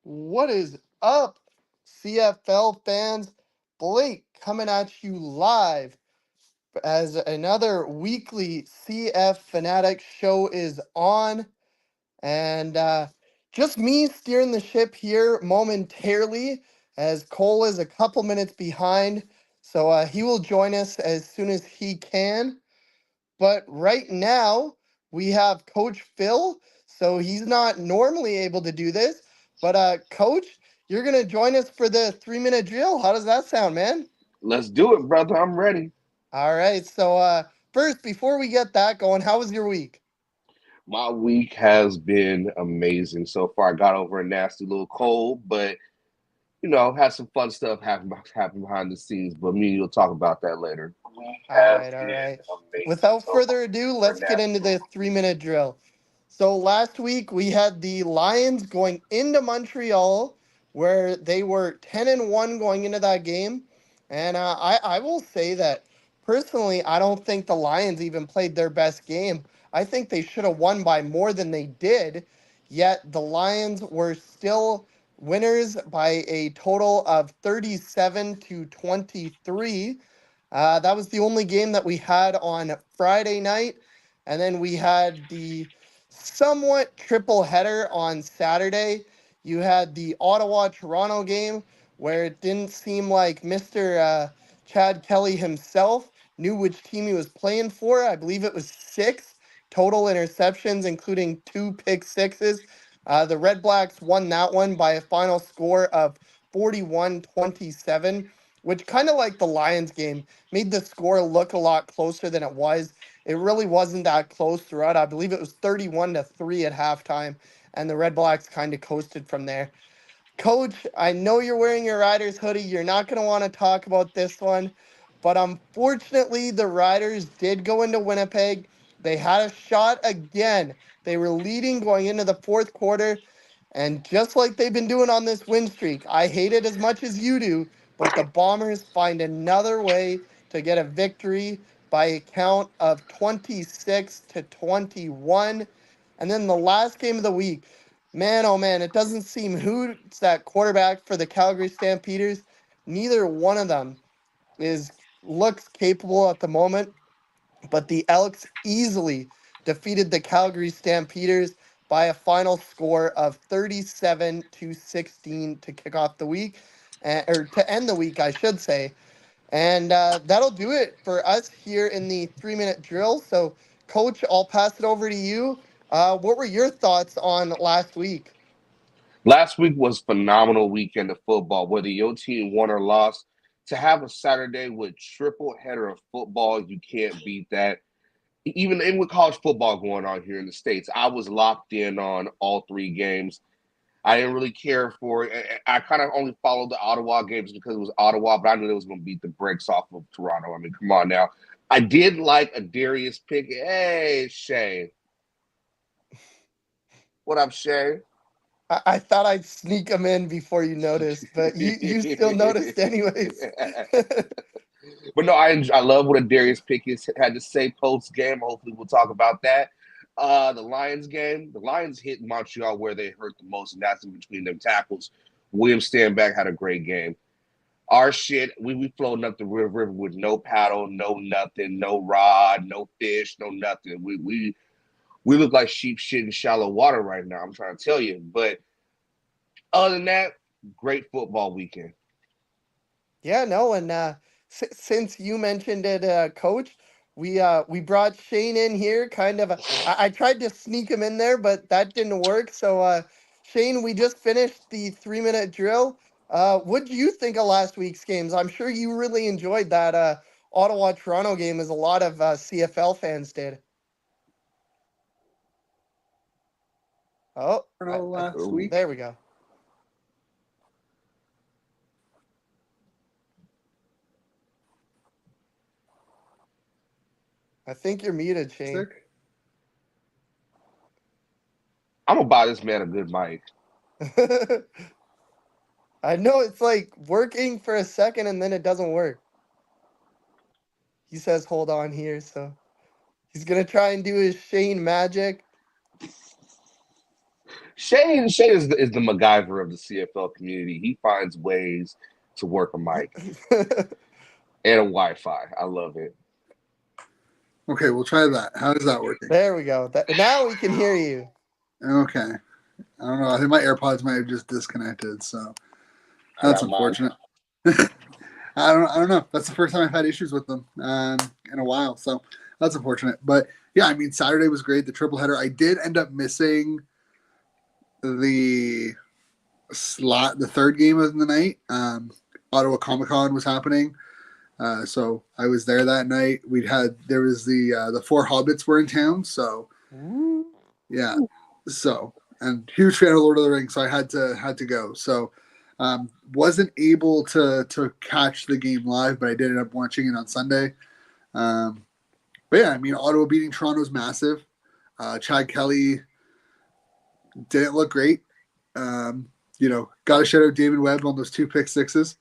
What is up, CFL fans? Blake coming at you live as another weekly CF Fanatic show is on. And just me steering the ship here momentarily as Cole is a couple minutes behind. So he will join us as soon as he can. But right now, we have Coach Phil, so he's not normally able to do this. But Coach, you're gonna join us for the 3 minute drill. How does that sound, man? Let's do it, brother. I'm ready. All right. So first, before we get that going, how was your week? My week has been amazing so far. I got over a nasty little cold, but had some fun stuff happen behind the scenes. But me and you'll talk about that later. Week All has right, all been right. amazing Without so far. further ado, Over a let's get nasty into little. the 3 minute drill. So last week we had the Lions going into Montreal, where they were 10-1 going into that game, and I will say that personally I don't think the Lions even played their best game. I think they should have won by more than they did. Yet the Lions were still winners by a total of 37-23. That was the only game that we had on Friday night. And then we had the somewhat triple header on Saturday. You had the Ottawa Toronto game where it didn't seem like Mr. Chad Kelly himself knew which team he was playing for. I believe it was six total interceptions, including two pick sixes. The Redblacks won that one by a final score of 41-27, which kind of like the Lions game made the score look a lot closer than it was. It really wasn't that close throughout. I believe it was 31-3 at halftime, and the Red Blacks kind of coasted from there. Coach, I know you're wearing your Riders hoodie. You're not going to want to talk about this one, but unfortunately, the Riders did go into Winnipeg. They had a shot again. They were leading going into the fourth quarter, and just like they've been doing on this win streak, I hate it as much as you do, but the Bombers find another way to get a victory by a count of 26-21. And then the last game of the week, man, oh man, it doesn't seem who's that quarterback for the Calgary Stampeders. Neither one of them is looks capable at the moment, but the Elks easily defeated the Calgary Stampeders by a final score of 37-16 to kick off the week, or to end the week, I should say. And that'll do it for us here in the 3 minute drill. So, Coach, I'll pass it over to you. What were your thoughts on last week? Last week was phenomenal weekend of football. Whether your team won or lost, to have a Saturday with triple header of football, you can't beat that. Even with college football going on here in the States, I was locked in on all three games. I didn't really care for it. I kind of only followed the Ottawa games because it was Ottawa, but I knew they was going to beat the brakes off of Toronto. I mean, come on now. I did like a Darius Pickett. Hey, Shane. What up, Shane? I thought I'd sneak them in before you noticed, but you still noticed anyways. But no, I love what a Darius Pickett had to say post game. Hopefully, we'll talk about that. The Lions game, the Lions hit Montreal where they hurt the most, and that's in between them tackles. William Stanback had a great game. Our shit, we floating up the river with no paddle, no nothing, no rod, no fish, no nothing. We look like sheep shit in shallow water right now. I'm trying to tell you. But other than that, great football weekend. Yeah, no, and since you mentioned it, Coach, we brought Shane in here. Kind of, I tried to sneak him in there, but that didn't work. So, Shane, we just finished the 3 minute drill. What do you think of last week's games? I'm sure you really enjoyed that Ottawa Toronto game, as a lot of CFL fans did. Oh, Last week. there we go. I think you're muted, Shane. Sick. I'm gonna buy this man a good mic. I know it's like working for a second and then it doesn't work. He says, hold on here. So he's going to try and do his Shane magic. Shane is the MacGyver of the CFL community. He finds ways to work a mic and a Wi-Fi. I love it. Okay, we'll try that. How is that working? There we go. Now we can hear you. Okay. I don't know. I think my AirPods might have just disconnected, so that's unfortunate. I don't know. That's the first time I've had issues with them in a while, so that's unfortunate. But yeah, I mean, Saturday was great. The triple header. I did end up missing the third game of the night. Ottawa Comic-Con was happening, so I was there that night. There was the four Hobbits were in town, so yeah. So and huge fan of Lord of the Rings, so I had to go. So wasn't able to catch the game live, but I did end up watching it on Sunday. But yeah, I mean, Ottawa beating Toronto's massive. Chad Kelly didn't look great. Got to shout out David Webb on those 2 pick sixes.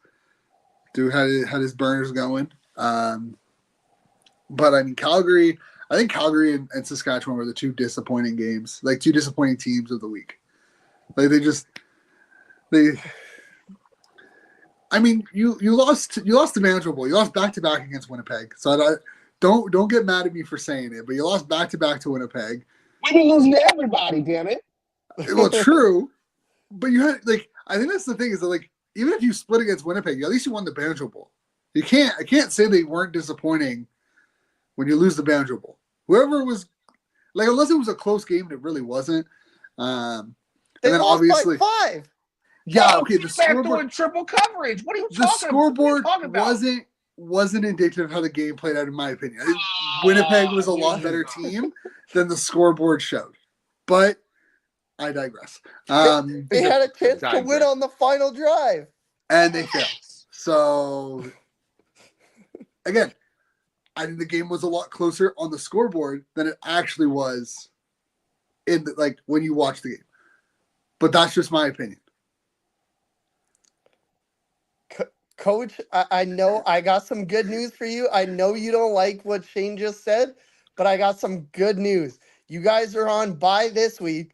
Dude had his burners going. But I mean, Calgary. I think Calgary and Saskatchewan were the 2 disappointing games, like 2 disappointing teams of the week. Like I mean, you lost to Manitoba. You lost back-to-back against Winnipeg. So don't get mad at me for saying it, but you lost back-to-back to Winnipeg. We've been losing to everybody, damn it. Well, true, but you had I think that's the thing is that even if you split against Winnipeg, at least you won the Banjo Bowl. I can't say they weren't disappointing when you lose the Banjo Bowl. Whoever was unless it was a close game, and it really wasn't. And they then lost obviously by 5. Yeah, okay. The scoreboard doing triple coverage. What are you talking about? The scoreboard about? wasn't indicative of how the game played out, in my opinion. Winnipeg was a lot better team than the scoreboard showed. But I digress. They had a chance to win on the final drive. And they failed. So, again, I think the game was a lot closer on the scoreboard than it actually was when you watch the game. But that's just my opinion. Coach, I know I got some good news for you. I know you don't like what Shane just said, but I got some good news. You guys are on bye this week,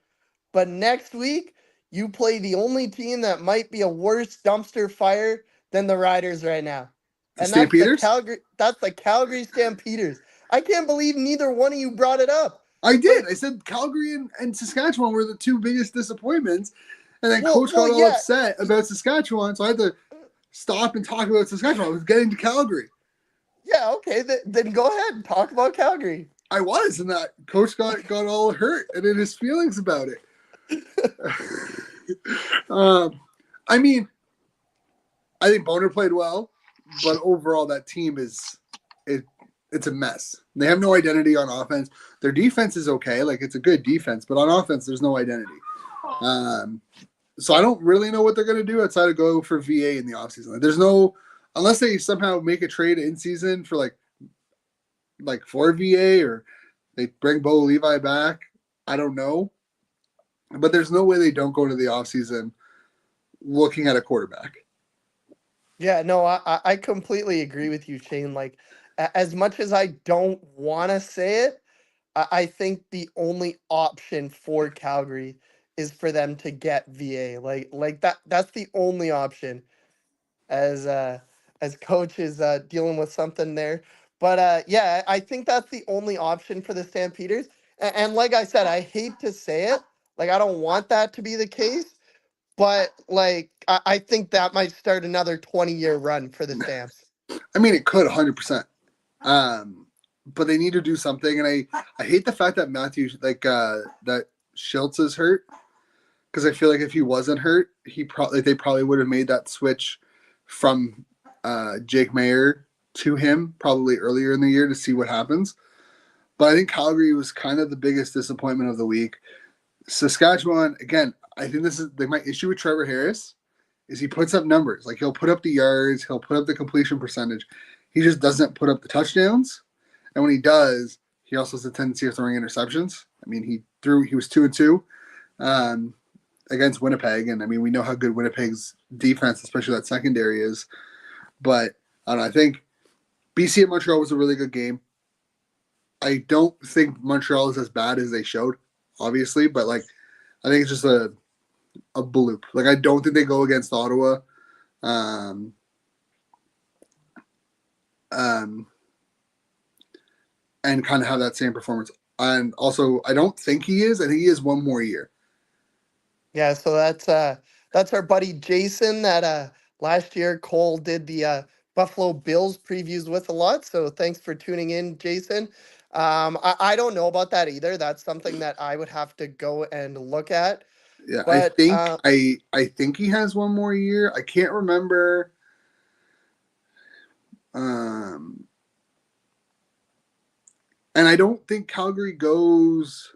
but next week you play the only team that might be a worse dumpster fire than the Riders right now. And that's the Calgary Stampeders. I can't believe neither one of you brought it up. I did. I said Calgary and Saskatchewan were the 2 biggest disappointments. And then Coach got all upset about Saskatchewan, so I had to stop and talk about Saskatchewan. I was getting to Calgary. Yeah, okay. Then go ahead and talk about Calgary. I was, and that Coach got all hurt and in his feelings about it. I mean, I think Boner played well, but overall that team it's a mess. They have no identity on offense. Their defense is okay. It's a good defense, but on offense, there's no identity. So I don't really know what they're going to do outside of go for VA in the offseason. There's no, unless they somehow make a trade in season for for VA or they bring Bo Levi back. I don't know. But there's no way they don't go into the offseason looking at a quarterback. Yeah, no, I completely agree with you, Shane. As much as I don't want to say it, I think the only option for Calgary is for them to get VA. That's the only option as Coach is dealing with something there. But yeah, I think that's the only option for the Stampeders. And like I said, I hate to say it. I don't want that to be the case. But I think that might start another 20-year run for the Stamps. I mean, it could 100%. But they need to do something. And I hate the fact that Matthew, that Schultz is hurt. Because I feel like if he wasn't hurt, they probably would have made that switch from Jake Mayer to him probably earlier in the year to see what happens. But I think Calgary was kind of the biggest disappointment of the week. Saskatchewan, again, I think my issue with Trevor Harris is he puts up numbers. He'll put up the yards, he'll put up the completion percentage. He just doesn't put up the touchdowns. And when he does, he also has a tendency of throwing interceptions. I mean, he was 2-2. Against Winnipeg, and I mean we know how good Winnipeg's defense, especially that secondary, is. But I don't know. I think BC and Montreal was a really good game. I don't think Montreal is as bad as they showed, obviously, but I think it's just a bloop. Like I don't think they go against Ottawa. Um, um, and kind of have that same performance. And also, I don't think he is. I think he has one more year. Yeah, so that's our buddy Jason that last year Cole did the Buffalo Bills previews with a lot. So thanks for tuning in, Jason. I don't know about that either. That's something that I would have to go and look at. Yeah, I But think I think he has one more year. I can't remember. Um, and I don't think Calgary goes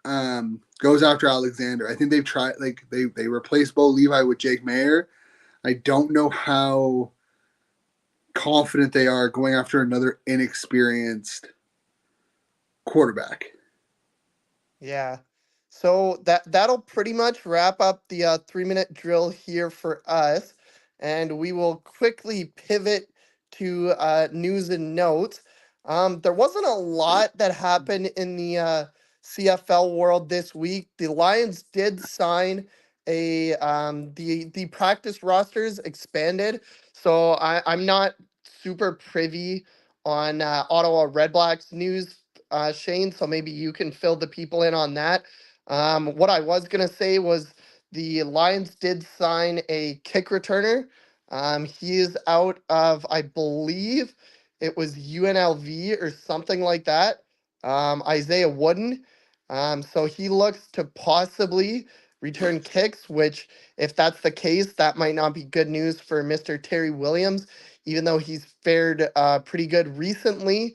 after Alexander. I think they've tried like they replaced Bo Levi with Jake Mayer. I don't know how confident they are going after another inexperienced quarterback. yeah. So that'll pretty much wrap up the 3-minute drill here for us, and we will quickly pivot to news and notes. There wasn't a lot that happened in the CFL world this week. The Lions did sign the practice rosters expanded, so I'm not super privy on Ottawa Redblacks news, Shane, so maybe you can fill the people in on that. What I was going to say was the Lions did sign a kick returner. He is out of, I believe it was UNLV or something like that. Isaiah Wooden. So he looks to possibly return kicks, which, if that's the case, that might not be good news for Mr. Terry Williams, even though he's fared pretty good recently.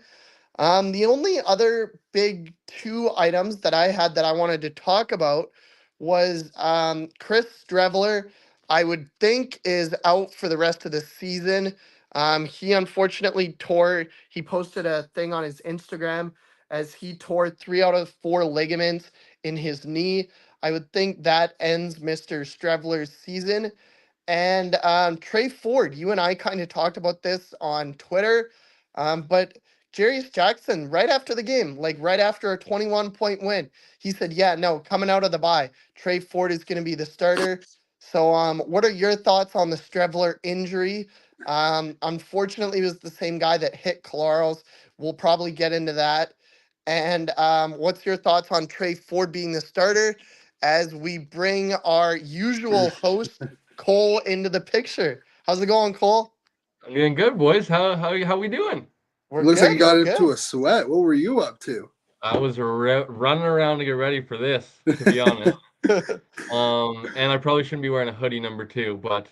The only other big two items that I had that I wanted to talk about was Chris Streveler, I would think, is out for the rest of the season. He unfortunately he posted a thing on his Instagram as he tore 3 out of 4 ligaments in his knee. I would think that ends Mr. Streveler's season. And Trey Ford, you and I kind of talked about this on Twitter, but Jarius Jackson, right after the game, like right after a 21-point win, he said, "Yeah, no, coming out of the bye, Trey Ford is going to be the starter." So, what are your thoughts on the Streveler injury? Unfortunately, it was the same guy that hit Claros. We'll probably get into that. And what's your thoughts on Trey Ford being the starter as we bring our usual host, Cole, into the picture? How's it going, Cole? I'm doing good, boys. How we doing? We're It looks like good. you got We're into good. a sweat. What were you up to? I was running around to get ready for this, to be honest. And I probably shouldn't be wearing a hoodie #2, but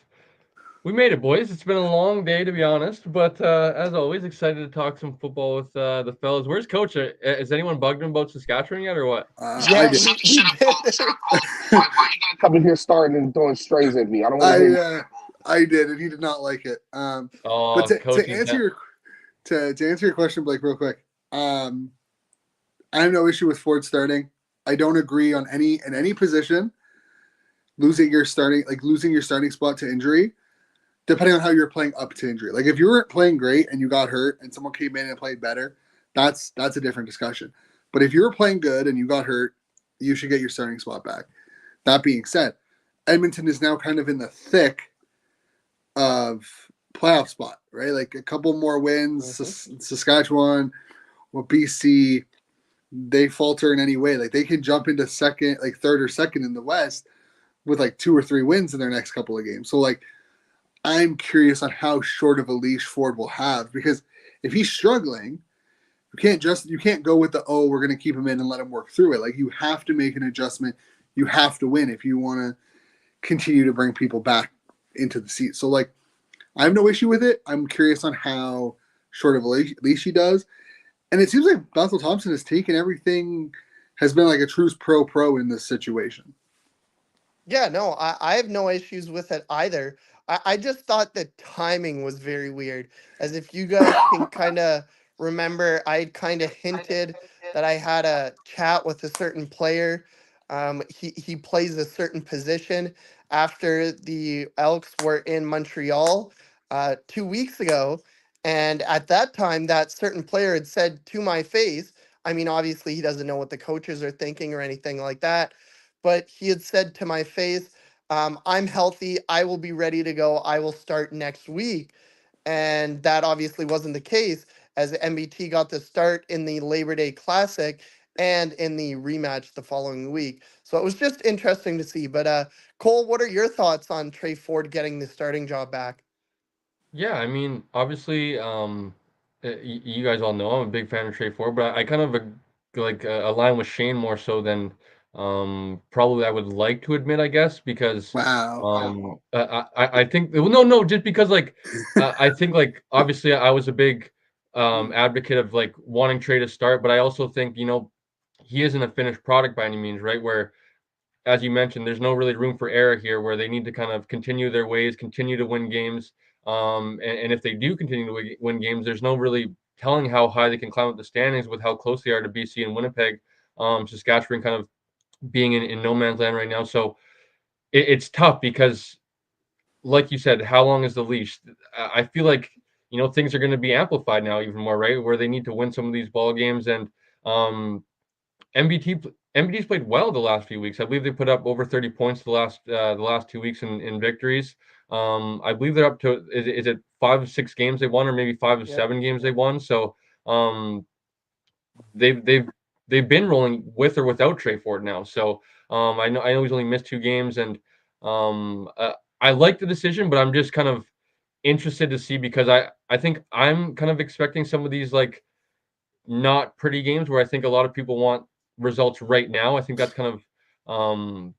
we made it, boys. It's been a long day, to be honest, but as always, excited to talk some football with the fellas. Where's Coach? Is anyone bugged him about Saskatchewan yet, or what? I Yeah, did. we've been there. Why you gotta come in here starting and throwing strays at me? I don't want to hear. I did, and he did not like it. But Oh, to Coach, answer your to answer your question, Blake, real quick, I have no issue with Ford starting. I don't agree on any position losing your starting spot to injury, depending on how you're playing up to injury. Like if you weren't playing great and you got hurt and someone came in and played better, that's a different discussion. But if you were playing good and you got hurt, you should get your starting spot back. That being said, Edmonton is now kind of in the thick of playoff spot, right? Like a couple more wins, Saskatchewan, BC, they falter in any way. Like they can jump into second, like third or second in the West with like 2 or 3 wins in their next couple of games. So like I'm curious on how short of a leash Ford will have, because if he's struggling, you can't go with we're going to keep him in and let him work through it. Like you have to make an adjustment. You have to win if you want to continue to bring people back into the seat. So like I have no issue with it. I'm curious on how short of a leash he does. And it seems like Bethel Thompson has taken everything, has been like a true pro in this situation. Yeah, no, I have no issues with it either. I just thought the timing was very weird. As if you guys can kind of remember, I kind of hinted that I had a chat with a certain player. He plays a certain position after the Elks were in Montreal 2 weeks ago. And at that time, that certain player had said to my face, I mean, obviously, he doesn't know what the coaches are thinking or anything like that, but he had said to my face, I'm healthy. I will be ready to go. I will start next week. And that obviously wasn't the case, as MBT got the start in the Labor Day Classic and in the rematch the following week. So it was just interesting to see. But Cole, what are your thoughts on Trey Ford getting the starting job back? Yeah, I mean, obviously, you guys all know I'm a big fan of Trey Ford, but I kind of align with Shane more so than probably I would like to admit, I guess, because Wow. I think well, no, just because like I think like obviously I was a big advocate of like wanting Trey to start, but I also think he isn't a finished product by any means, right? Where as you mentioned, there's no really room for error here where they need to kind of continue their ways, continue to win games. And if they do continue to win games, there's no really telling how high they can climb up the standings with how close they are to BC and Winnipeg. Saskatchewan kind of being in no man's land right now. So it's tough because, like you said, how long is the leash? I feel like, things are going to be amplified now even more, right? Where they need to win some of these ball games. And um, MBT's played well the last few weeks. I believe they put up over 30 points the last 2 weeks in victories. I believe they're up to is it 5 of 6 games they won, or maybe 5 of 7 games they won. So um, they've been rolling with or without Trey Ford now. So I know he's only missed 2 games, and I like the decision, but I'm just kind of interested to see because I think I'm kind of expecting some of these like not pretty games where I think a lot of people want results right now. Um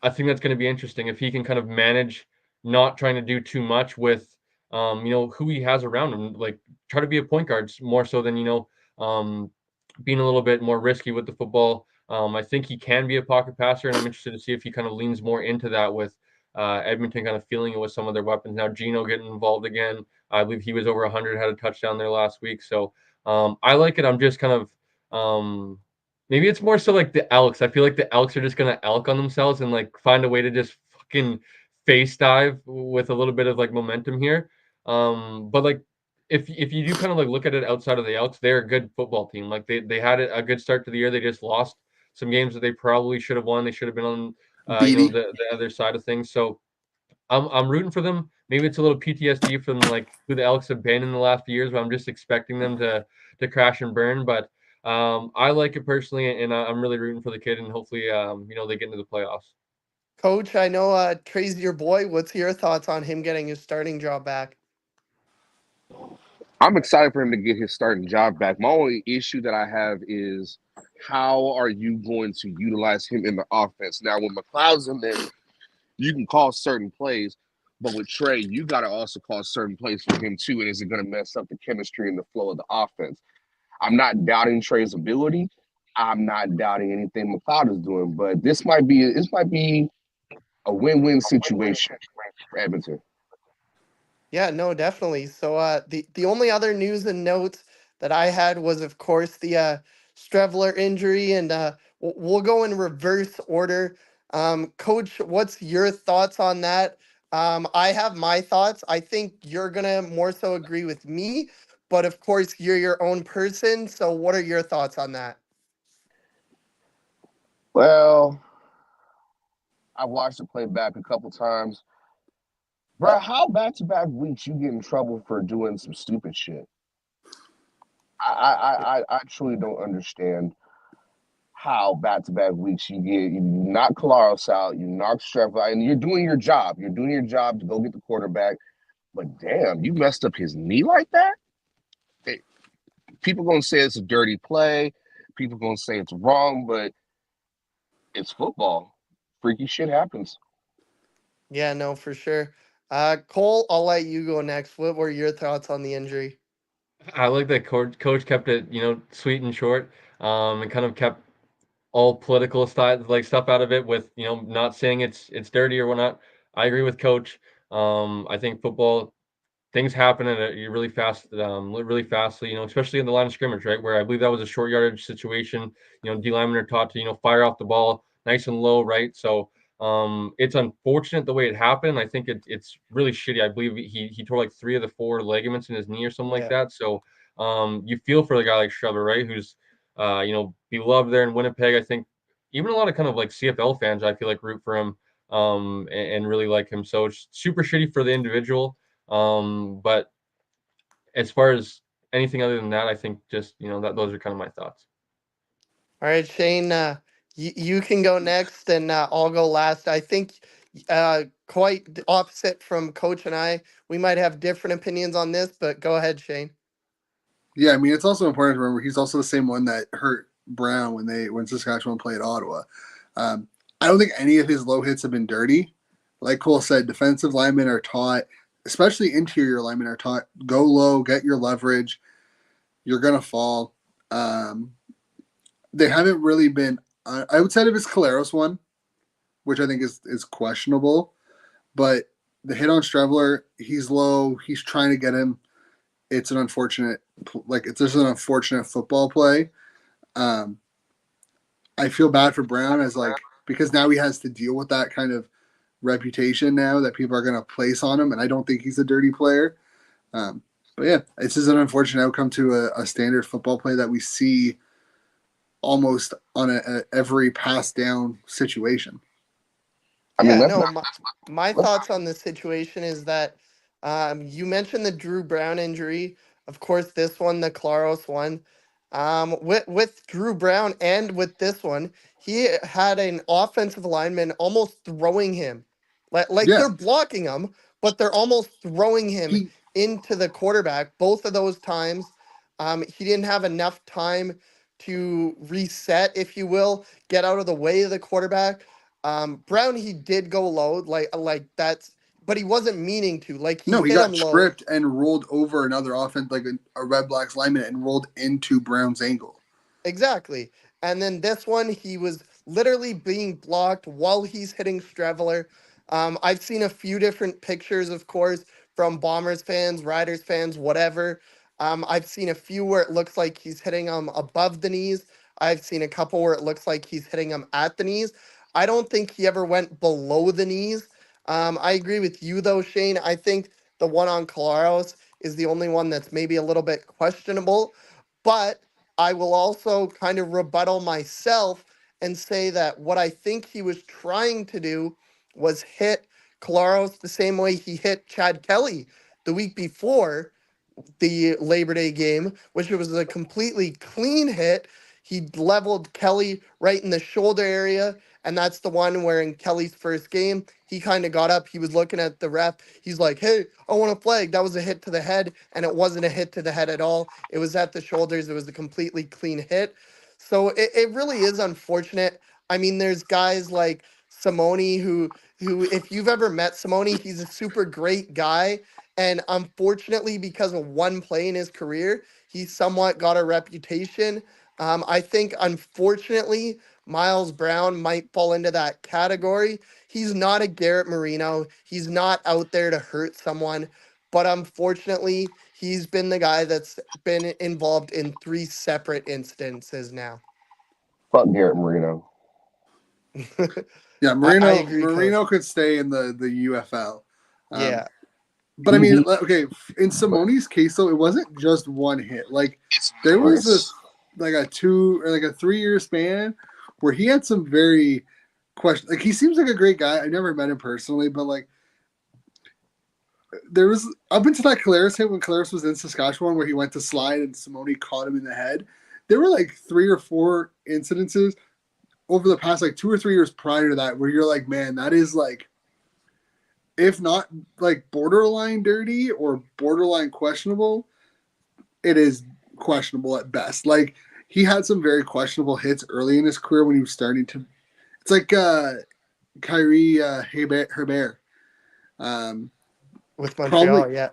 I think that's going to be interesting if he can kind of manage not trying to do too much with who he has around him, like try to be a point guard more so than being a little bit more risky with the football. I think he can be a pocket passer, and I'm interested to see if he kind of leans more into that with Edmonton kind of feeling it with some of their weapons. Now Gino getting involved again. I believe he was over 100, had a touchdown there last week. So I like it. I'm just kind of maybe it's more so like the Elks. I feel like the Elks are just gonna elk on themselves and like find a way to just fucking face dive with a little bit of like momentum here. But like if you do kind of like look at it outside of the Elks, they're a good football team. Like they had a good start to the year. They just lost some games that they probably should have won. They should have been on Beatty. the other side of things. So I'm rooting for them. Maybe it's a little PTSD from like who the Elks have been in the last few years, but I'm just expecting them to crash and burn. But I like it personally, and I'm really rooting for the kid, and hopefully, they get into the playoffs. Coach, I know Trey's your boy. What's your thoughts on him getting his starting job back? I'm excited for him to get his starting job back. My only issue that I have is how are you going to utilize him in the offense? Now, when McLeod's in there, you can call certain plays, but with Trey, you got to also call certain plays for him too. And is it going to mess up the chemistry and the flow of the offense? I'm not doubting Trey's ability. I'm not doubting anything McLeod is doing, but this might be a win-win situation for Edmonton. Yeah, no, definitely. So the only other news and notes that I had was, of course, the Strevler injury, and we'll go in reverse order. Coach, what's your thoughts on that? I have my thoughts. I think you're gonna more so agree with me, but of course, you're your own person. So, what are your thoughts on that? Well, I watched it play back a couple times. Bro, how back-to-back weeks you get in trouble for doing some stupid shit? I truly don't understand how back-to-back weeks you knock Kalaros out, you knock Strevler, and you're doing your job. You're doing your job to go get the quarterback. But damn, you messed up his knee like that? Hey, people gonna say it's a dirty play. People gonna say it's wrong, but it's football. Freaky shit happens. Yeah, no, for sure. Cole, I'll let you go next. What were your thoughts on the injury? I like that coach kept it sweet and short, and kind of kept all political stuff out of it with not saying it's dirty or whatnot. I agree with coach. I think football things happen at a really fast, really fastly, especially in the line of scrimmage, right? Where I believe that was a short yardage situation. D linemen are taught to, fire off the ball nice and low, right? So it's unfortunate the way it happened. I think it's really shitty. I believe he tore like 3 of the 4 ligaments in his knee or something like Yeah. that. So you feel for the guy like Trevor, right? Who's beloved there in Winnipeg. I think even a lot of kind of like CFL fans, I feel like root for him and really like him. So it's super shitty for the individual. But as far as anything other than that, I think just, that those are kind of my thoughts. All right, Shane, you can go next, and I'll go last. I think quite the opposite from Coach and I. We might have different opinions on this, but go ahead, Shane. Yeah, I mean, it's also important to remember he's also the same one that hurt Brown when Saskatchewan played Ottawa. I don't think any of his low hits have been dirty. Like Cole said, defensive linemen are taught, especially interior linemen are taught, go low, get your leverage. You're gonna fall. They haven't really been. I would say if it's Caleros one, which I think is questionable, but the hit on Strevler, he's low. He's trying to get him. It's an unfortunate, it's just an unfortunate football play. I feel bad for Brown because now he has to deal with that kind of reputation now that people are going to place on him, and I don't think he's a dirty player. But yeah, it's just an unfortunate outcome to a standard football play that we see almost on every pass down situation. I mean, my thoughts on this situation is that you mentioned the Drew Brown injury. Of course, this one, the Claros one. With Drew Brown and with this one, he had an offensive lineman almost throwing him. Like Yeah, they're blocking him, but they're almost throwing him he into the quarterback. Both of those times, he didn't have enough time to reset, if you will, get out of the way of the quarterback. Brown, he did go low, like that's, but he wasn't meaning to. Like he no, he hit got him low. tripped and rolled over another offense, like a Redblacks lineman, and rolled into Brown's ankle. Exactly. And then this one, he was literally being blocked while he's hitting Streveler. I've seen a few different pictures, of course, from Bombers fans, Riders fans, whatever. I've seen a few where it looks like he's hitting him above the knees. I've seen a couple where it looks like he's hitting him at the knees. I don't think he ever went below the knees. I agree with you, though, Shane. I think the one on Claros is the only one that's maybe a little bit questionable. But I will also kind of rebuttal myself and say that what I think he was trying to do was hit Claros the same way he hit Chad Kelly the week before the Labor Day game, which was a completely clean hit. He leveled Kelly right in the shoulder area. And that's the one where in Kelly's first game, he kind of got up. He was looking at the ref. He's like, hey, I want a flag. That was a hit to the head. And it wasn't a hit to the head at all. It was at the shoulders. It was a completely clean hit. So it really is unfortunate. I mean, there's guys like Simone who if you've ever met Simone, he's a super great guy. And unfortunately, because of one play in his career, he somewhat got a reputation. I think, unfortunately, Miles Brown might fall into that category. He's not a Garrett Marino. He's not out there to hurt someone. But unfortunately, he's been the guy that's been involved in 3 separate instances now. fuck Garrett Marino. Yeah, I Marino agree, Coach. could stay in the UFL. Yeah. But I mean, okay, in Simone's case though, it wasn't just one hit. Like there was this like a 3-year span where he had some very questions. Like he seems like a great guy. I never met him personally, but like there was up until that Caleros hit when Caleros was in Saskatchewan where he went to slide and Simone caught him in the head. There were like 3 or 4 incidences over the past like 2 or 3 years prior to that where you're like, man, that is like, if not like borderline dirty or borderline questionable, it is questionable at best. Like he had some very questionable hits early in his career when he was starting to. It's like Kyrie Herbert. With Montreal, yeah.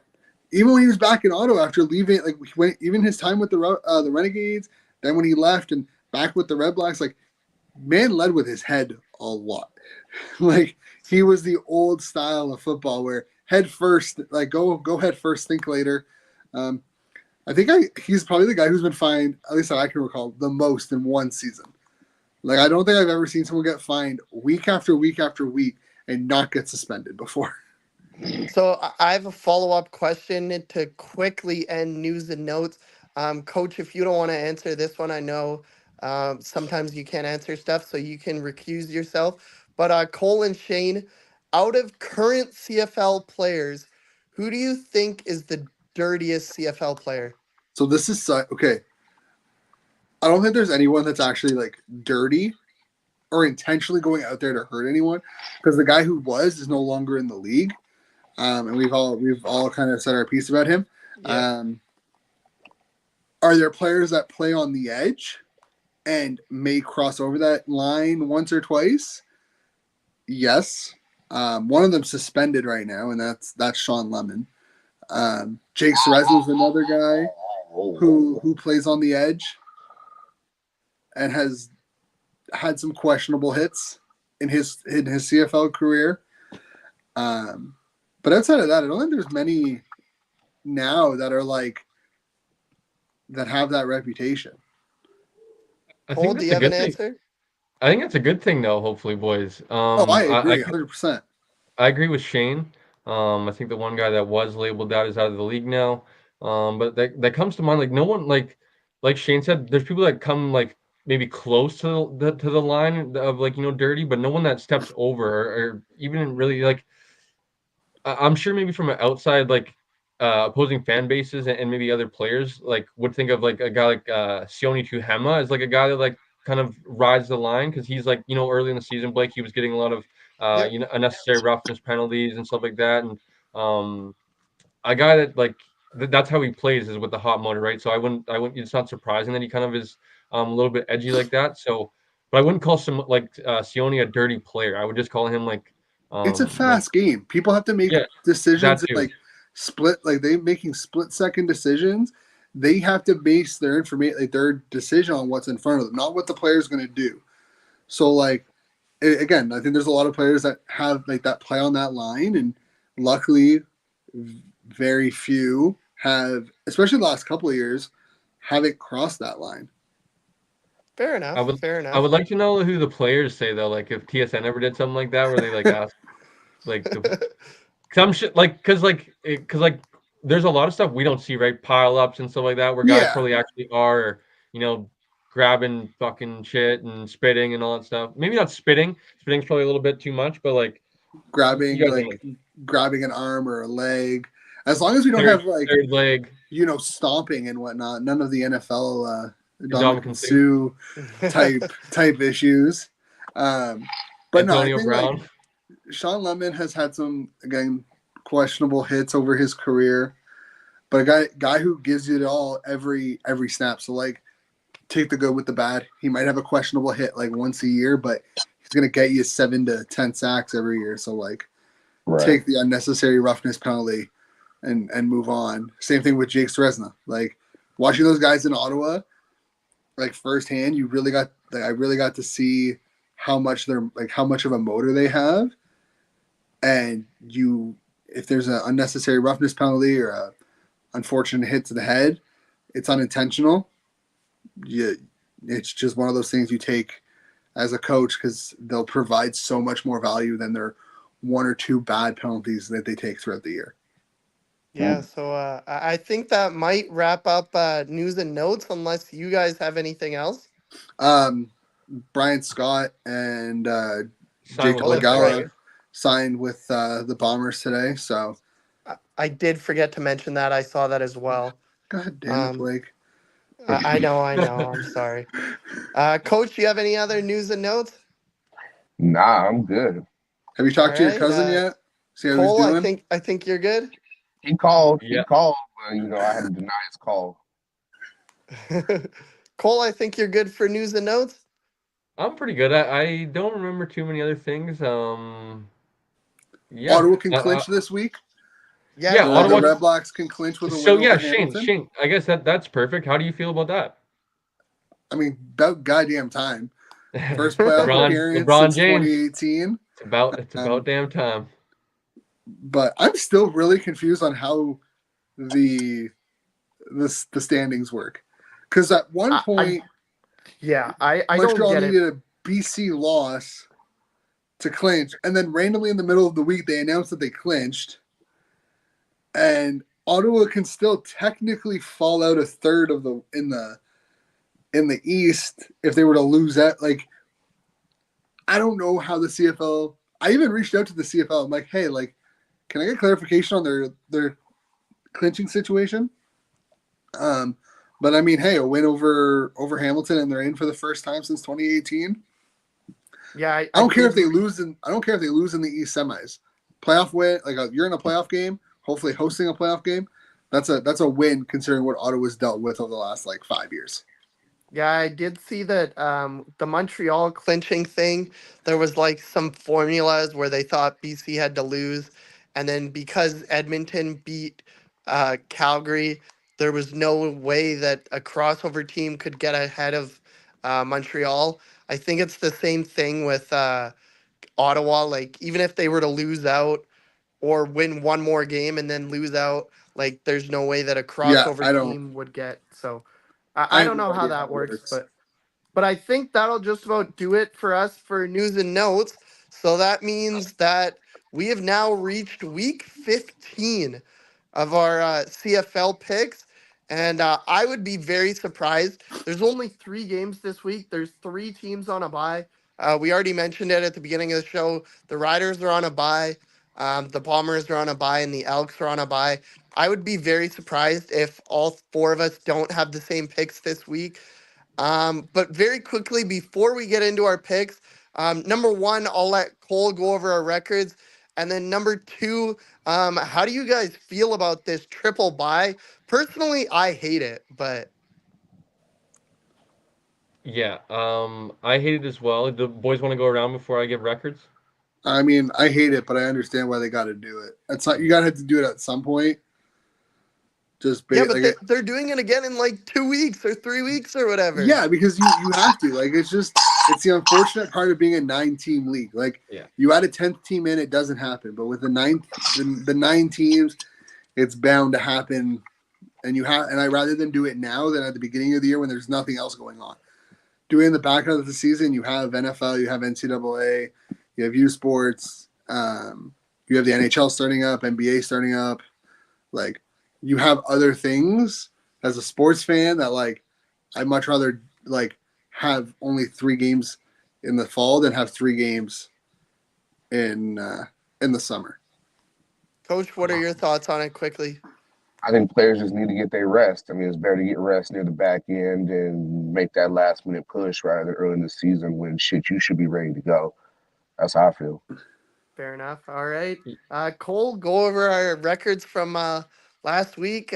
Even when he was back in Ottawa after leaving, like even his time with the Renegades, then when he left and back with the Redblacks, like man led with his head a lot. Like he was the old style of football where head first, like go head first, think later. I think he's probably the guy who's been fined, at least that I can recall, the most in one season. Like I don't think I've ever seen someone get fined week after week after week and not get suspended before. So I have a follow-up question to quickly end news and notes. Coach, if you don't want to answer this one, I know Sometimes you can't answer stuff, so you can recuse yourself. But Cole and Shane, out of current CFL players, who do you think is the dirtiest CFL player? So this is okay. I don't think there's anyone that's actually like dirty or intentionally going out there to hurt anyone, because the guy who was is no longer in the league, and we've all kind of said our piece about him. Yeah. Are there players that play on the edge and may cross over that line once or twice? Yes. One of them suspended right now, and that's Sean Lemon. Jake Serezzo is another guy who plays on the edge and has had some questionable hits in his CFL career. But outside of that, I don't think there's many now that are like that have that reputation. I Cole, think do that's you a have an good thing. answer? I think that's a good thing, though. Hopefully, boys. I agree, 100%. I agree with Shane. I think the one guy that was labeled out is out of the league now. But that comes to mind, like no one like Shane said, there's people that come like maybe close to the line of like dirty, but no one that steps over or even really like. I'm sure maybe from an outside like opposing fan bases and maybe other players like would think of like a guy like Sione Tuhema as like a guy that like kind of rides the line because he's like early in the season, Blake, he was getting a lot of Yep. unnecessary roughness penalties and stuff like that, and a guy that like that's how he plays is with the hot motor, right? So I wouldn't it's not surprising that he kind of is a little bit edgy like that. So but I wouldn't call some like Sione a dirty player. I would just call him like It's a fast game. People have to make yeah, decisions that too. like they making split second decisions. They have to base their information, like their decision on what's in front of them, not what the player's going to do. So like again, I think there's a lot of players that have like that play on that line, and luckily, very few have, especially the last couple of years, haven't crossed that line. Fair enough. Fair I enough. would like to know who the players say though, like if TSN ever did something like that where they like ask like some shit like because there's a lot of stuff we don't see, right? Pile ups and stuff like that where guys Yeah. probably actually are, grabbing fucking shit and spitting and all that stuff. Maybe not spitting. Spitting's probably a little bit too much, but like grabbing you guys know. grabbing an arm or a leg. As long as we don't Third- have like third leg. Stomping and whatnot, none of the NFL Dominican Sue type issues. But Antonio no, I think Brown. like Sean Lemon has had some again questionable hits over his career, but a guy who gives you it all every snap. So like take the good with the bad. He might have a questionable hit like once a year, but he's gonna get you 7 to 10 sacks every year. So like take the unnecessary roughness penalty and move on. Same thing with Jake Serezzo. Like watching those guys in Ottawa, like firsthand, I really got to see how much of a motor they have. And if there's an unnecessary roughness penalty or a unfortunate hit to the head, it's unintentional. It's just one of those things you take as a coach because they'll provide so much more value than their 1 or 2 bad penalties that they take throughout the year. Yeah, so I think that might wrap up news and notes unless you guys have anything else. Brian Scott and Signed Jake with Legala signed with the Bombers today. So I did forget to mention that. I saw that as well. God damn it, Blake. I know. I'm sorry. Coach, do you have any other news and notes? Nah, I'm good. Have you talked to your cousin yet? See how Cole, he's doing? I think you're good. He called. Yeah. He called, but I had to deny his call. Cole, I think you're good for news and notes. I'm pretty good. I don't remember too many other things. Yeah. Ottawa can clinch this week. Yeah, the Ottawa. Redblacks can clinch with a win. So yeah, over Hamilton. Shane. I guess that's perfect. How do you feel about that? I mean, about goddamn time. First playoff appearance LeBron since James. 2018. It's about damn time. But I'm still really confused on how the standings work, because at one point, I Montreal don't get needed it. a BC loss to clinch, and then randomly in the middle of the week they announced that they clinched, and Ottawa can still technically fall out a third in in the East, if they were to lose that, like, I don't know how the CFL. I even reached out to the CFL. I'm like, hey, like, can I get clarification on their clinching situation? But I mean, hey, a win over Hamilton, and they're in for the first time since 2018. Yeah, I don't care if they lose in. I don't care if they lose in the East semis. Playoff win, like you're in a playoff game. Hopefully, hosting a playoff game. That's a win considering what Ottawa's dealt with over the last like 5 years. Yeah, I did see that the Montreal clinching thing, there was like some formulas where they thought BC had to lose. And then because Edmonton beat Calgary, there was no way that a crossover team could get ahead of Montreal. I think it's the same thing with Ottawa. Like, even if they were to lose out or win one more game and then lose out, like, there's no way that a Yeah, crossover I don't. team would get. So I I have don't know no how idea how that it works, works. but I think that'll just about do it for us for news and notes. So that means that we have now reached week 15 of our CFL picks. And I would be very surprised. There's only 3 games this week. There's 3 teams on a bye. We already mentioned it at the beginning of the show. The Riders are on a bye. The Bombers are on a bye, and the Elks are on a bye. I would be very surprised if all 4 of us don't have the same picks this week. But very quickly, before we get into our picks, number 1, I'll let Cole go over our records. And then number 2, how do you guys feel about this triple bye? Personally, I hate it, but Yeah, I hate it as well. The boys want to go around before I give records? I mean, I hate it, but I understand why they got to do it. It's not you got to have to do it at some point. Just yeah, but like they're doing it again in like 2 weeks or 3 weeks or whatever. yeah, because you have to. Like it's the unfortunate part of being a 9-team league. Like you add a 10th team in, it doesn't happen. But with the 9 teams, it's bound to happen. And I rather than do it now than at the beginning of the year when there's nothing else going on. Doing the back end of the season, you have NFL, you have NCAA, you have U Sports, you have the NHL starting up, NBA starting up. Like you have other things as a sports fan that like I'd much rather like have only 3 games in the fall than have 3 games in the summer. Coach, what are your thoughts on it quickly? I think players just need to get their rest. I mean, it's better to get rest near the back end and make that last minute push rather than early in the season when shit you should be ready to go. That's how I feel. Fair enough. All right. Cole, go over our records from last week.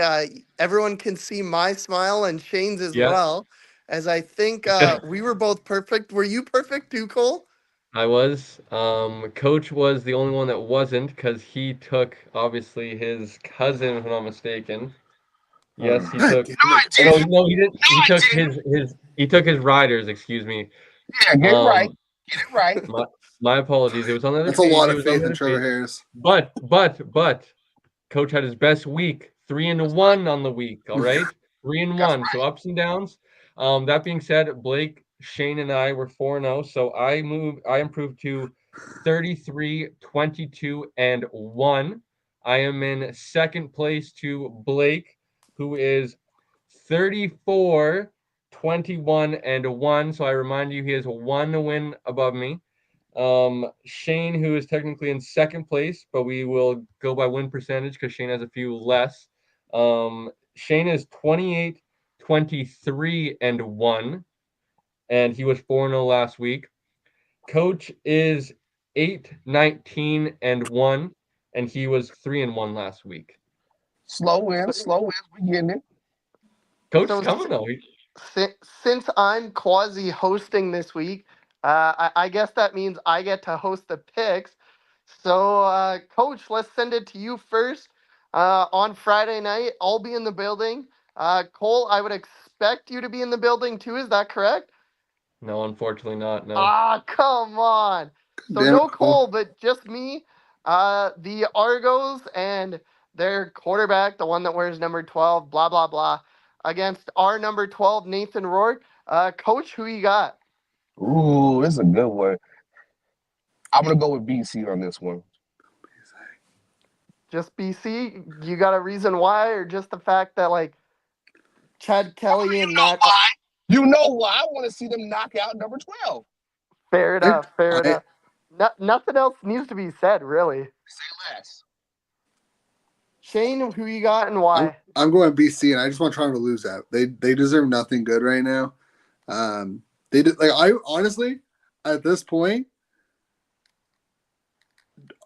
Everyone can see my smile and Shane's as Yeah. well, as I think we were both perfect. Were you perfect too, Cole? I was. Coach was the only one that wasn't because he took obviously his cousin, if I'm not mistaken. Yes, he God took. damn No, I it. No, didn't. no, he didn't. No, He I took didn't. his riders. Excuse me. Yeah, get it right. Um, Get it right. my apologies. It was on the other That's a page. lot It of was on faith the in other Trevor page. Harris. But Coach had his best week, 3-1 on the week. All right, 3-1. So ups and downs. That being said, Blake, Shane, and I were 4-0. So I improved to 33, 22, and 1. I am in second place to Blake, who is 34, 21, and 1. So I remind you, he has 1 win above me. Shane, who is technically in second place, but we will go by win percentage because Shane has a few less. Shane is 28, 23, and 1, and he was 4-0 last week. Coach is 8, 19, and 1, and he was 3-1 last week. Slow wins. We getting it. Coach is So coming though. since I'm quasi hosting this week, I guess that means I get to host the picks. So, Coach, let's send it to you first. On Friday night, I'll be in the building. Cole, I would expect you to be in the building too. Is that correct? No, unfortunately not. No. Ah, come on. So Damn it, no Cole. Cole, but just me. The Argos and their quarterback, the one that wears number 12, blah blah blah, against our number 12, Nathan Rourke. Coach, who you got? Ooh, this is a good one. I'm gonna go with BC on this one. Just BC? You got a reason why, or just the fact that like Chad Kelly and Matt? You know why? I want to see them knock out number 12. Fair enough. Fair I- enough. Nothing else needs to be said, really. Say less. Shane, who you got and why? I'm going BC, and I just want Toronto to lose out. They deserve nothing good right now. They did I honestly, at this point,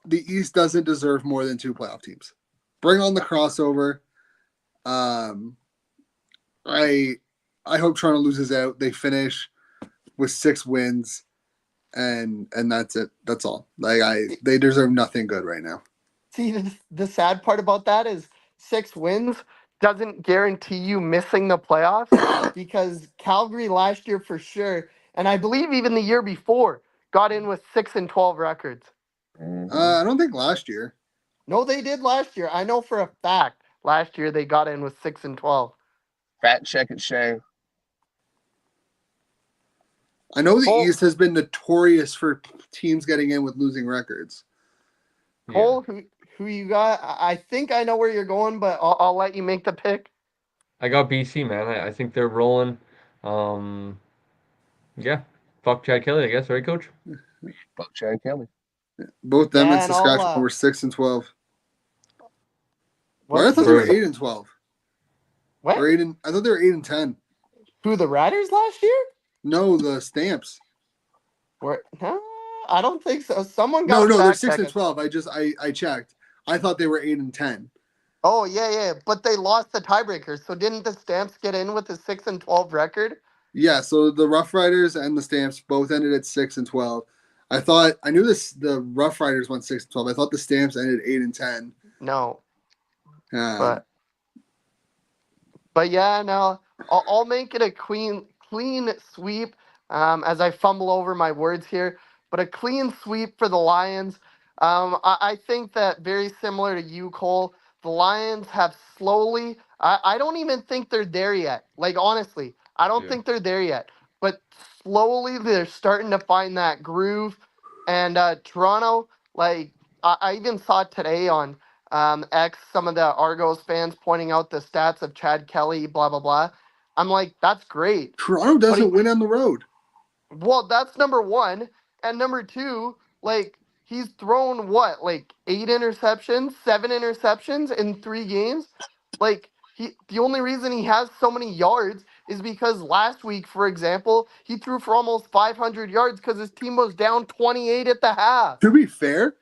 the East doesn't deserve more than 2 playoff teams. Bring on the crossover. I hope Toronto loses out. They finish with 6 wins, and that's it. That's all. They deserve nothing good right now. See, the sad part about that is 6 wins doesn't guarantee you missing the playoffs because Calgary last year for sure, and I believe even the year before, got in with 6-12 records. I don't think last year. No, they did last year. I know for a fact last year they got in with 6-12. Fact check it, Shane. I know the Cole- East has been notorious for teams getting in with losing records. Cole, who you got? I think I know where you're going, but I'll let you make the pick. I got BC, man. I think they're rolling. Yeah. Fuck Chad Kelly, I guess, right, Coach? Fuck Chad Kelly. Both them and And Saskatchewan were 6-12. what's I thought the- they were 8-12. what? Or 8 I thought they were 8-10. Who, the Riders last year? No, the Stamps. No, I don't think so. Someone got No, they're fact check it. 6-12. I checked. I thought they were 8-10. Oh yeah, but they lost the tiebreaker. So didn't the Stamps get in with a 6-12 record? Yeah, so the Rough Riders and the Stamps both ended at 6-12. I knew the Rough Riders went 6-12. I thought the Stamps ended 8-10. No, Um, but yeah, no, I'll make it a clean sweep. As I fumble over my words here, but a clean sweep for the Lions. I think that very similar to you, Cole. The Lions have slowly. I don't even think they're there yet. Like honestly, I don't think they're there yet. But slowly they're starting to find that groove. And Toronto, like I even saw today on X, some of the Argos fans pointing out the stats of Chad Kelly, blah blah blah. I'm like, that's great. Toronto doesn't win on the road. Well, that's number one. And number two, like, he's thrown what, like 8 interceptions, 7 interceptions in 3 games? Like, the only reason he has so many yards is because last week, for example, he threw for almost 500 yards because his team was down 28 at the half. To be fair,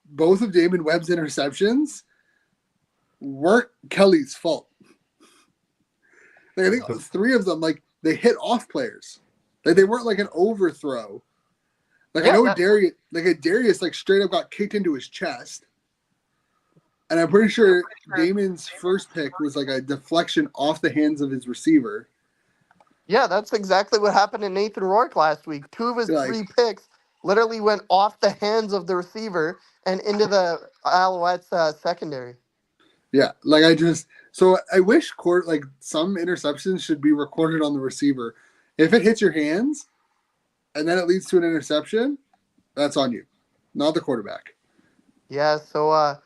both of Damon Webb's interceptions weren't Kelly's fault. Like, I think 3 of them, like, they hit off players. Like, they weren't like an overthrow. Like, Yeah, I know Darius like straight up got kicked into his chest. And I'm pretty sure Damon's first pick was like a deflection off the hands of his receiver. Yeah, that's exactly what happened to Nathan Rourke last week. 2 of his Like- 3 picks literally went off the hands of the receiver and into the Alouettes secondary. Yeah, like so I wish like some interceptions should be recorded on the receiver. If it hits your hands and then it leads to an interception, that's on you, not the quarterback. Yeah, so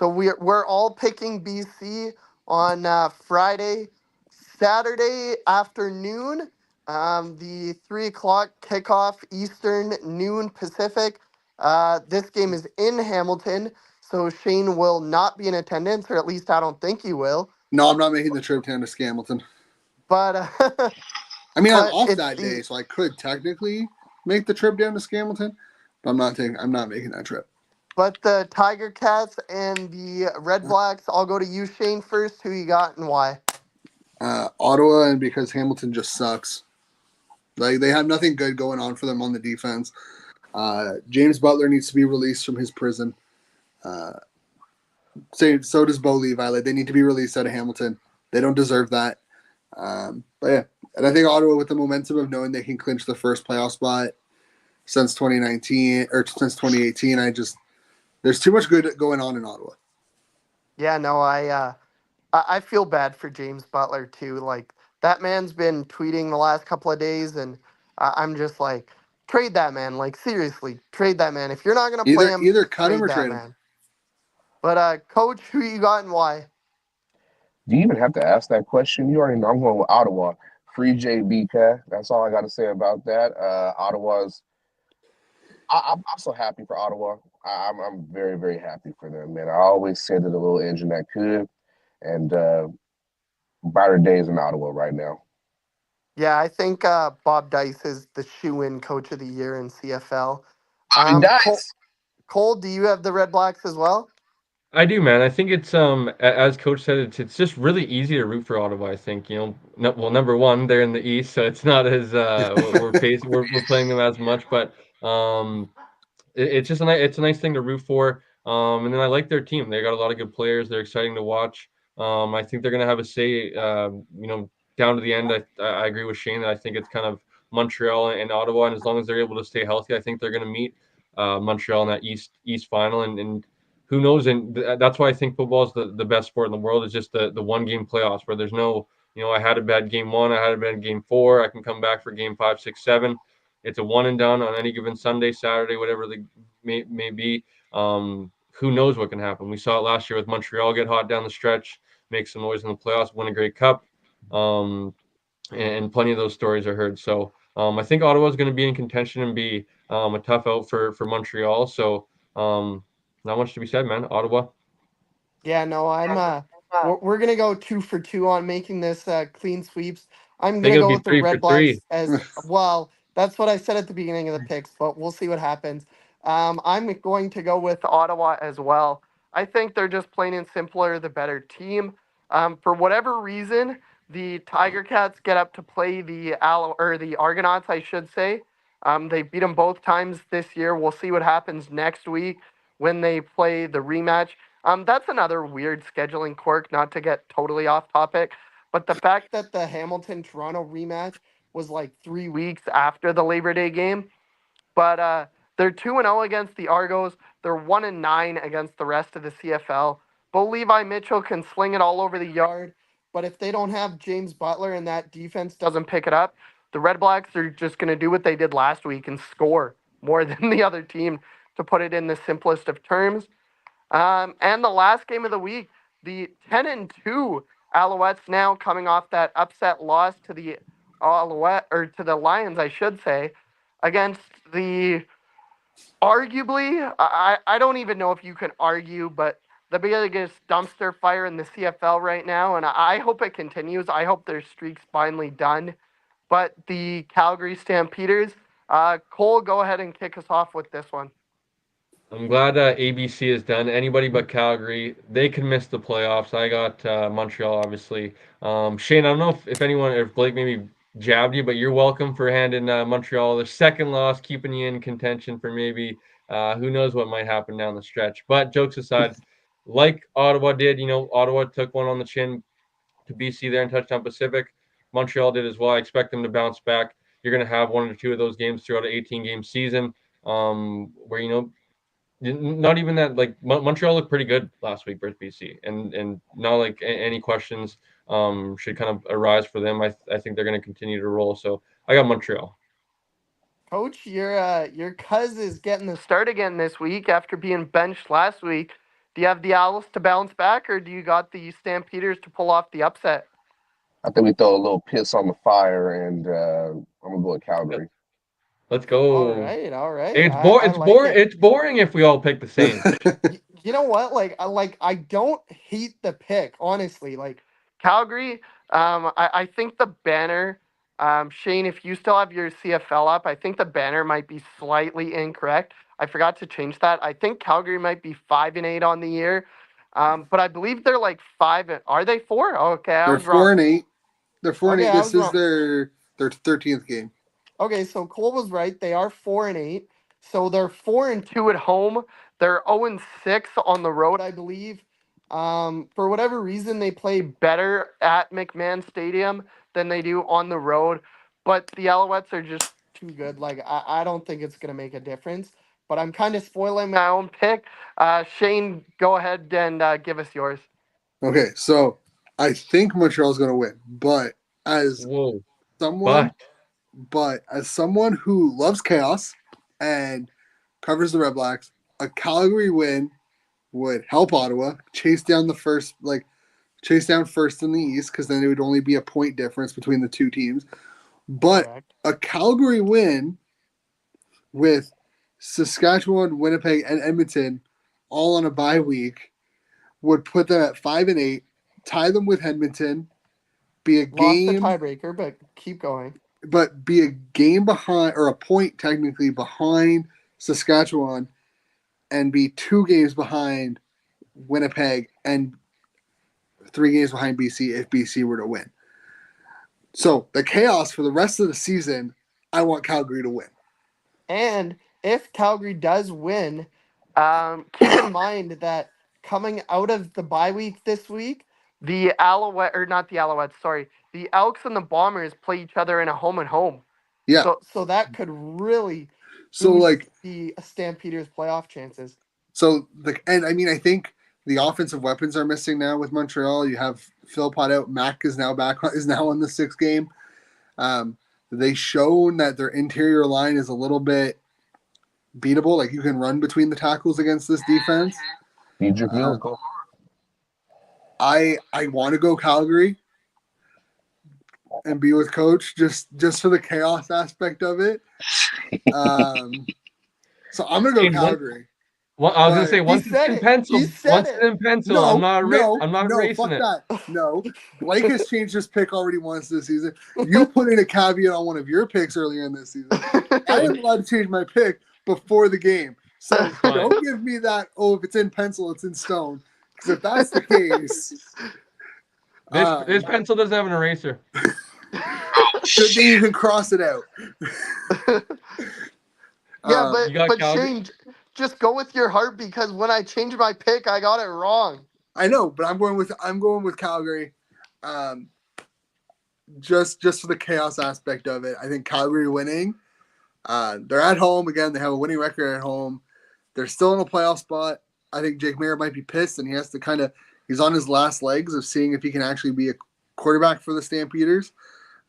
we're all picking BC on Friday, Saturday afternoon, the 3:00 kickoff Eastern, noon Pacific. This game is in Hamilton, so Shane will not be in attendance, or at least I don't think he will. No, I'm not making the trip down to Scamilton. But I mean, I'm but off it's that the- day, so I could technically make the trip down to Scamilton, but I'm not making that trip. But the Tiger Cats and the Redblacks, I'll go to you, Shane, first. Who you got and why? Ottawa, and because Hamilton just sucks. Like, they have nothing good going on for them on the defense. James Butler needs to be released from his prison. So does Bo Levi. Like, they need to be released out of Hamilton. They don't deserve that. But yeah, and I think Ottawa, with the momentum of knowing they can clinch the first playoff spot since 2019 or since 2018, there's too much good going on in Ottawa. Yeah, no, I feel bad for James Butler too. Like that man's been tweeting the last couple of days, and I'm just like, trade that man. Like seriously, trade that man. If you're not gonna play him, Either cut him or that trade him. man. But Coach, who you got and why? Do you even have to ask that question? You already know I'm going with Ottawa. Free JBK. That's all I got to say about that. Ottawa's. I'm so happy for Ottawa. I'm very, very happy for them, man. I always say they're the little engine that could, and brighter days in Ottawa right now. Yeah, I think Bob Dice is the shoe-in coach of the year in CFL. Bobby Cole, Dice. Cole, do you have the Red Blacks as well? I do, man. I think it's as coach said, it's just really easy to root for Ottawa. I think well, number one, they're in the East, so it's not as we're playing them as much, but it's just it's a nice thing to root for. And then I like their team. They got a lot of good players. They're exciting to watch. I think they're going to have a say. Down to the end, I agree with Shane. I think it's kind of Montreal and Ottawa, and as long as they're able to stay healthy, I think they're going to meet Montreal in that East final. And who knows? And that's why I think football is the best sport in the world. Is just the one game playoffs where there's no, I had a bad game one, I had a bad game four, I can come back for game 5, 6, 7. It's a one and done on any given Sunday, Saturday, whatever the may be. Who knows what can happen? We saw it last year with Montreal get hot down the stretch, make some noise in the playoffs, win a Grey Cup, and plenty of those stories are heard. So I think Ottawa is going to be in contention and be a tough out for Montreal. So not much to be said, man. Ottawa. Yeah, no, I'm we're gonna go 2 for 2 on making this clean sweeps. I'm Think gonna it'll go be with the 3 for Red 3. Blacks as well. That's what I said at the beginning of the picks, but we'll see what happens. I'm going to go with Ottawa as well. I think they're just plain and simpler the better team. For whatever reason, the Tiger Cats get up to play the Argonauts, I should say. They beat them both times this year. We'll see what happens next week when they play the rematch. That's another weird scheduling quirk, not to get totally off topic, but the fact that the Hamilton Toronto rematch was like 3 weeks after the Labor Day game. But they're 2-0 against the Argos. They're 1-9 against the rest of the CFL. Bo Levi Mitchell can sling it all over the yard, but if they don't have James Butler and that defense doesn't pick it up, the Red Blacks are just going to do what they did last week and score more than the other team, to put it in the simplest of terms. And the last game of the week, the 10-2 Alouettes, now coming off that upset loss to the Lions, I should say, against the arguably, I don't even know if you can argue, but the biggest dumpster fire in the CFL right now, and I hope it continues. I hope their streak's finally done. But the Calgary Stampeders, Cole, go ahead and kick us off with this one. I'm glad ABC is done. Anybody but Calgary, they can miss the playoffs. I got Montreal, obviously. Shane, I don't know if Blake maybe jabbed you, but you're welcome for handing Montreal their second loss, keeping you in contention for maybe who knows what might happen down the stretch. But jokes aside, like Ottawa did, Ottawa took one on the chin to BC there in Touchdown Pacific. Montreal did as well. I expect them to bounce back. You're going to have one or two of those games throughout an 18-game season where, not even that, like Montreal looked pretty good last week versus BC, and not like any questions should kind of arise for them. I think they're going to continue to roll. So I got Montreal. Coach, your cuz is getting the start again this week after being benched last week. Do you have the Owls to bounce back, or do you got the Stampeders to pull off the upset? I think we throw a little piss on the fire, and I'm gonna go with Calgary. Let's All go. right, all right. It's boring. I It's like boring. it. It's boring if we all pick the same. You know what? I don't hate the pick, honestly. Like Calgary, I think the banner, Shane, if you still have your CFL up, I think the banner might be slightly incorrect. I forgot to change that. I think Calgary might be 5-8 on the year. But I believe they're like are they 4? Okay, I They're was wrong. 4-8. They're 4-8. Okay, I This was is wrong. their 13th game. Okay, so Cole was right. They are 4-8. So they're 4-2 at home. They're 0-6 on the road, I believe. For whatever reason, they play better at McMahon Stadium than they do on the road. But the Alouettes are just too good. Like I don't think it's gonna make a difference. But I'm kind of spoiling my own pick. Shane, go ahead and give us yours. Okay, so I think Montreal's going to win, but as Whoa. someone, But as someone who loves chaos and covers the Red Blacks, a Calgary win would help Ottawa chase down the first, chase down first in the East because then it would only be a point difference between the two teams. But Correct. a Calgary win with Saskatchewan, Winnipeg, and Edmonton all on a bye week would put them at 5-8, tie them with Edmonton, be a Lost the game, tiebreaker, but keep going. but be a game behind, or a point technically behind Saskatchewan, and be 2 games behind Winnipeg and 3 games behind BC if BC were to win. So the chaos for the rest of the season, I want Calgary to win. And if Calgary does win, keep in mind that coming out of the bye week this week, the Alouette, or not the Alouettes, sorry, the Elks and the Bombers play each other in a home and home. Yeah. So that could really So boost like the Stampeders' playoff chances. and I mean I think the offensive weapons are missing now with Montreal. You have Philpott out. Mac is now on the 6th game. They shown that their interior line is a little bit beatable. Like you can run between the tackles against this defense. I want to go Calgary and be with Coach just for the chaos aspect of it. So I'm gonna go Calgary. Well, I was gonna say once it's in pencil, I'm not erasing it. Fuck that. No, Blake has changed his pick already once this season. You put in a caveat on one of your picks earlier in this season. I am allowed to change my pick before the game, so don't give me that. Oh, if it's in pencil, it's in stone. Because if that's the case, this pencil doesn't have an eraser. Good thing you can cross it out. Yeah, but Calgary? Shane, just go with your heart because when I changed my pick, I got it wrong. I know, but I'm going with Calgary, just for the chaos aspect of it. I think Calgary winning. They're at home again. They have a winning record at home. They're still in a playoff spot. I think Jake Maier might be pissed, and he has to he's on his last legs of seeing if he can actually be a quarterback for the Stampeders.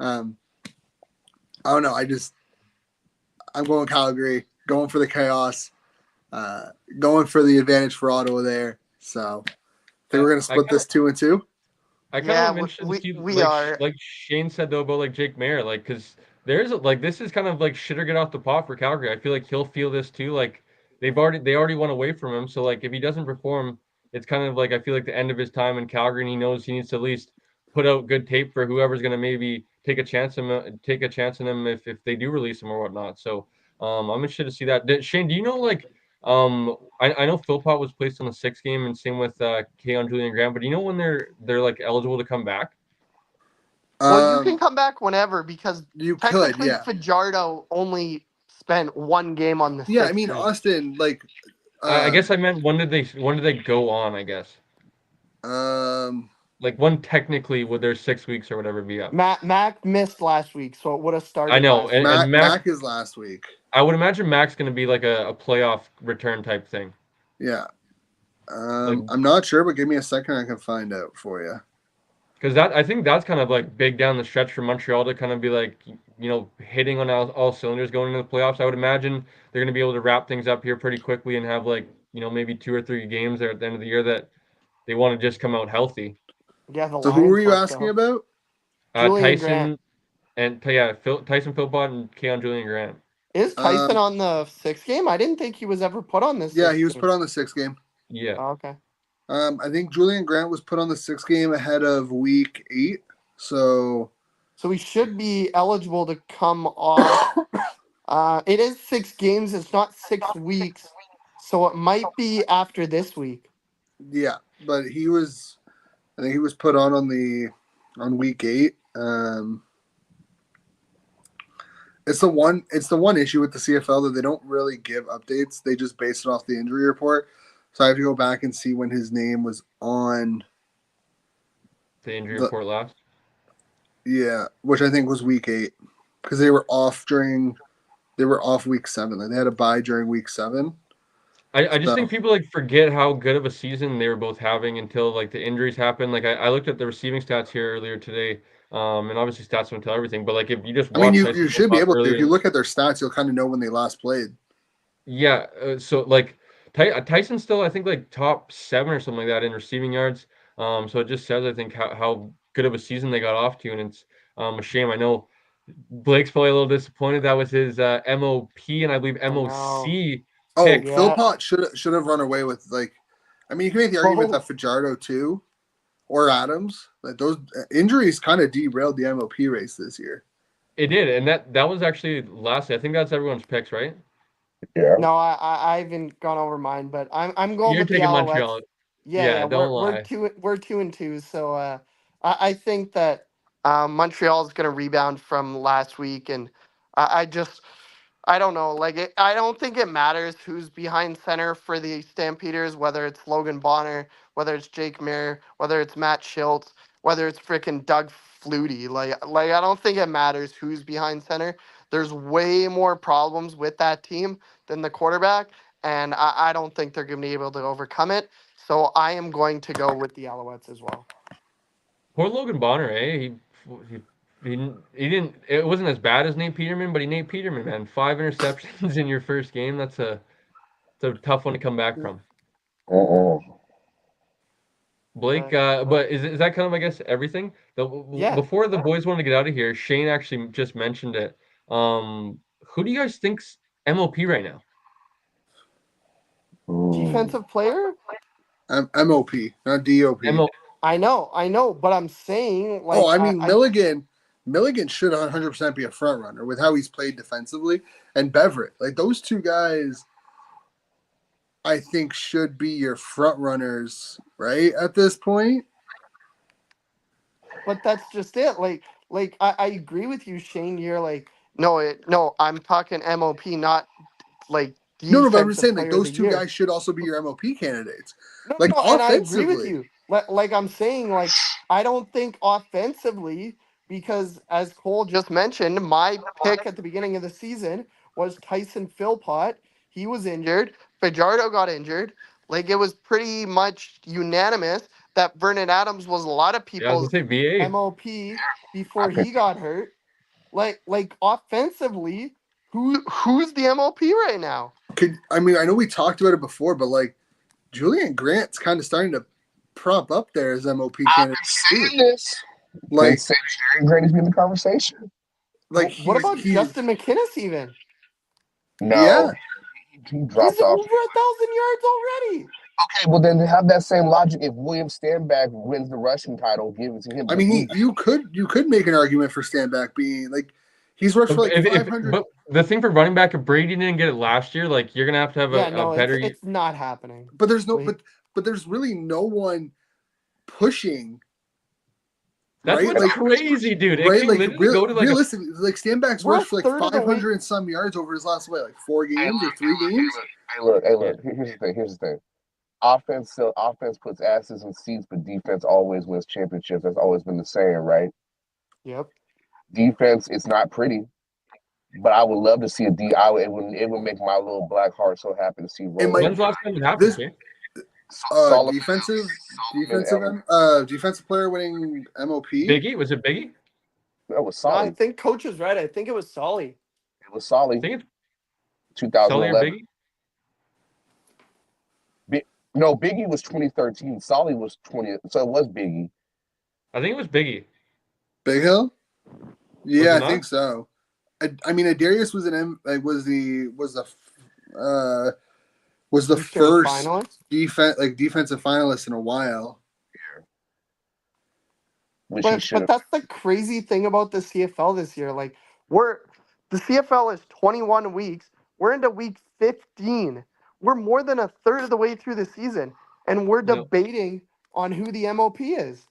I don't know. I'm going Calgary, going for the chaos, going for the advantage for Ottawa there. So I think we're going to split this 2-2. I kind of mentioned we are. Like Shane said though about like Jake Maier, like because there's like this is kind of like shit or get off the pot for Calgary. I feel like he'll feel this too. Like they already went away from him, so like if he doesn't perform, it's kind of like I feel like the end of his time in Calgary, and he knows he needs to at least put out good tape for whoever's going to maybe take a chance on him if they do release him or whatnot. So I'm interested to see that. Shane, do you know like I know Philpott was placed on the 6th game, and same with Keon Julian Grant. But do you know when they're like eligible to come back? Well, you can come back whenever because you technically could, yeah. Fajardo only spent 1 game on the. Yeah, I mean Austin, like. I guess I meant when did they go on? I guess. Like when technically would their 6 weeks or whatever be up? Mac missed last week, so it would have started. I know, and Mac is last week. I would imagine Mac's going to be like a playoff return type thing. Yeah. I'm not sure, but give me a second. I can find out for you. Because I think that's kind of like big down the stretch for Montreal to kind of be like, hitting on all cylinders going into the playoffs. I would imagine they're going to be able to wrap things up here pretty quickly and have like, maybe 2 or 3 games there at the end of the year that they want to just come out healthy. Yeah. So who were you asking about? Tyson and Tyson Philpott and Keon Julian Grant. Is Tyson on the 6th game? I didn't think he was ever put on this. Yeah, he was put on the 6th game. Yeah. Oh, okay. I think Julian Grant was put on the 6th game ahead of week 8. So he should be eligible to come off. It is 6 games. It's not 6 weeks. So it might be after this week. Yeah, but I think he was put on week 8. It's the one issue with the CFL that they don't really give updates. They just base it off the injury report. So I have to go back and see when his name was on the injury report last. Yeah, which I think was week 8 because they were off week 7. Like they had a bye during week 7. I just think people like forget how good of a season they were both having until like the injuries happened. Like I looked at the receiving stats here earlier today. And obviously stats don't tell everything, but like if you just watch, you should be able to. If you look at their stats, you'll kind of know when they last played. Yeah, so like Tyson's still I think like top 7 or something like that in receiving yards. So it just says, I think, how good of a season they got off to, and it's a shame. I know Blake's probably a little disappointed. That was his MOP and I believe I know. MOC Oh, pick. Yeah. Philpott should have run away with you can make the argument that Fajardo too, or Adams, like those injuries kind of derailed the MOP race this year. It did, and that was actually lastly. I think that's everyone's picks, right? Yeah. No, I haven't gone over mine, but I'm going You're with the taking Alouettes. Montreal. Yeah, Don't lie. we're 2-2. So I think that Montreal is going to rebound from last week, and I just I don't know. I don't think it matters who's behind center for the Stampeders, whether it's Logan Bonner, whether it's Jake Mayer, whether it's Matt Schiltz, whether it's freaking Doug Flutie. I don't think it matters who's behind center. There's way more problems with that team than the quarterback, and I don't think they're going to be able to overcome it. So I am going to go with the Alouettes as well. Poor Logan Bonner, eh? He didn't. It wasn't as bad as Nate Peterman, but Nate Peterman, man, 5 interceptions in your first game. It's a tough one to come back from. Blake, but is that kind of, I guess, everything? Yeah. Before the boys wanted to get out of here, Shane actually just mentioned it. Who do you guys think's MOP right now? Defensive player? MOP, not DOP. I know, but I'm saying Milligan should 100% be a front runner with how he's played defensively, and Beverett. Like those two guys, I think should be your front runners, right, at this point. But that's just it. I agree with you, Shane. You're no, I'm talking MOP, not like No, but I'm just saying player those of the two year. guys should also be your MOP candidates. No, offensively. And I agree with you. I'm saying, I don't think offensively, because as Cole just mentioned, my pick at the beginning of the season was Tyson Philpott. He was injured. Fajardo got injured. It was pretty much unanimous that Vernon Adams was a lot of Yeah, I was people's gonna say VA. MOP before he got hurt. Offensively, who's the MOP right now? I know we talked about it before, but Julian Grant's kind of starting to prop up there as MOP candidate. I've been saying this. They say Julian Grant has been in the conversation. What about Justin McInnes even? No. Yeah. He dropped He's off. over 1,000 yards already. Okay, well then have that same logic. If William Stanback wins the rushing title, give it to him. I mean, you could make an argument for Stanback being he's rushed for 500. But the thing for running back, if Brady didn't get it last year, you're gonna have to have a better. It's not happening. But there's but there's really no one pushing. That's right? what's crazy, dude. Right? Realistically, Stanback's rushed for 500 and some yards over his last 4 games or 3 games. Hey, look. Here's the thing. Offense puts asses in seats, but defense always wins championships. That's always been the saying, right? Yep. Defense, it's not pretty, but I would love to see it would make my little black heart so happy to see. When's the last time it happened? Defensive player winning MOP. Biggie? Was it Biggie? That was Solly. No, I think Coach is right. I think it was Solly. It was Solly. I think it's 2011. Solly or Biggie? No, Biggie was 2013. Solly was 20. So it was Biggie. I think it was Biggie. Big Hill? Yeah, I think so. Adarius was was the first finalist? defensive finalist in a while. But that's the crazy thing about the CFL this year. The CFL is 21 weeks. We're into week 15. We're more than a third of the way through the season, and we're debating on who the MOP is.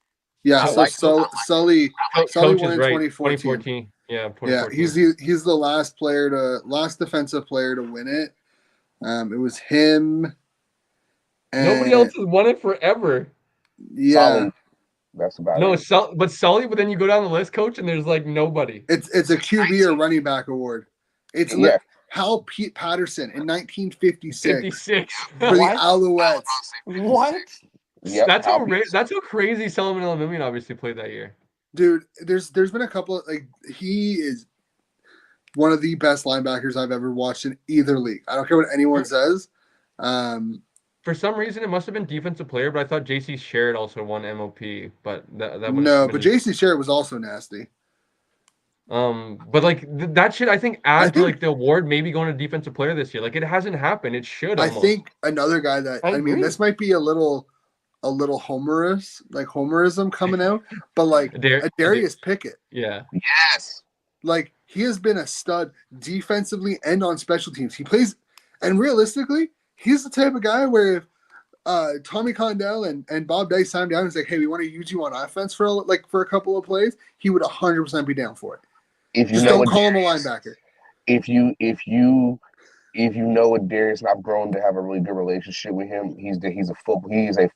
Yeah, Sully won in 2014. Yeah, 2014. Yeah, he's the last defensive player to win it. It was him. Nobody else has won it forever. Yeah. Solly. That's about it. But Sully, but then you go down the list, Coach, and there's nobody. It's a QB or running back award. It's Hal Pete Patterson in 1956 for the Alouettes. What? Yep, that's how crazy Solomon Elamimian obviously played that year. Dude, there's been a couple of he is one of the best linebackers I've ever watched in either league. I don't care what anyone says. for some reason it must have been defensive player, but I thought JC Sherritt also won MOP, but that would have No, been but JC Sherritt was also nasty. but like that should, I think, I add to think like the award maybe going to defensive player this year. Like it hasn't happened. It should I almost. think another guy that I I mean, agree. this might be a little homerism coming out, but like Darius Pickett, Yeah. Yes. like he has been a stud defensively and on special teams. He plays, and realistically, he's the type of guy where if Tommy Condell and Bob Dyke sat him down and was like, "Hey, we want to use you on offense for a couple of plays," he would 100% be down for it. If you Just know don't what call him a Darius, linebacker. if you know what Darius, and I've grown to have a really good relationship with him, he's a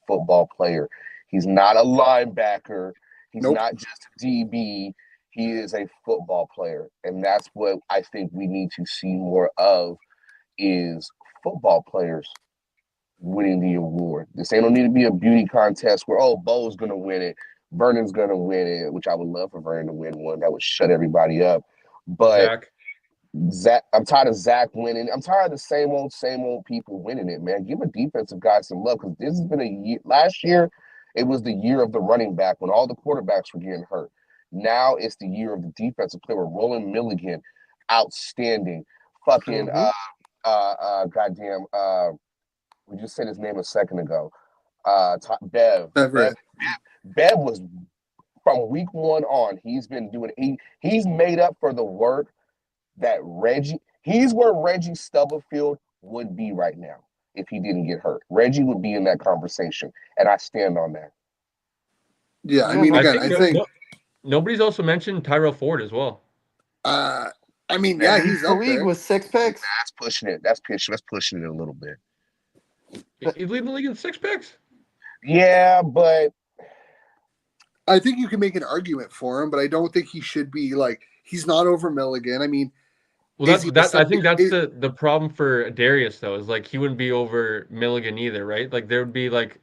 football player. He's not a linebacker. He's Nope. not just a DB. He is a football player, and that's what I think we need to see more of is football players winning the award. This ain't don't need to be a beauty contest where Bo's gonna win it, Vernon's gonna win it, which I would love for Vernon to win one. That would shut everybody up. But Zach, I'm tired of Zach winning. I'm tired of the same old people winning it, man. Give a defensive guy some love because this has been a year. Last year, it was the year of the running back when all the quarterbacks were getting hurt. Now it's the year of the defensive player. Roland Milligan, outstanding. Fucking goddamn. We just said his name a second ago. Bev. Bev was from week one on. He's been doing. He's made up for the work that he's where Reggie Stubblefield would be right now if he didn't get hurt. Reggie would be in that conversation, and I stand on that. Yeah, I mean, again, I think nobody's also mentioned Tyrell Ford as well. I mean, yeah, he's the up league there with 6 picks. That's pushing it. That's pushing it a little bit. He's leading the league in 6 picks. Yeah, but I think you can make an argument for him, but I don't think he should be like he's not over Milligan. I mean, well, I think that's the problem for Darius though, is like he wouldn't be over Milligan either, right? Like there would be like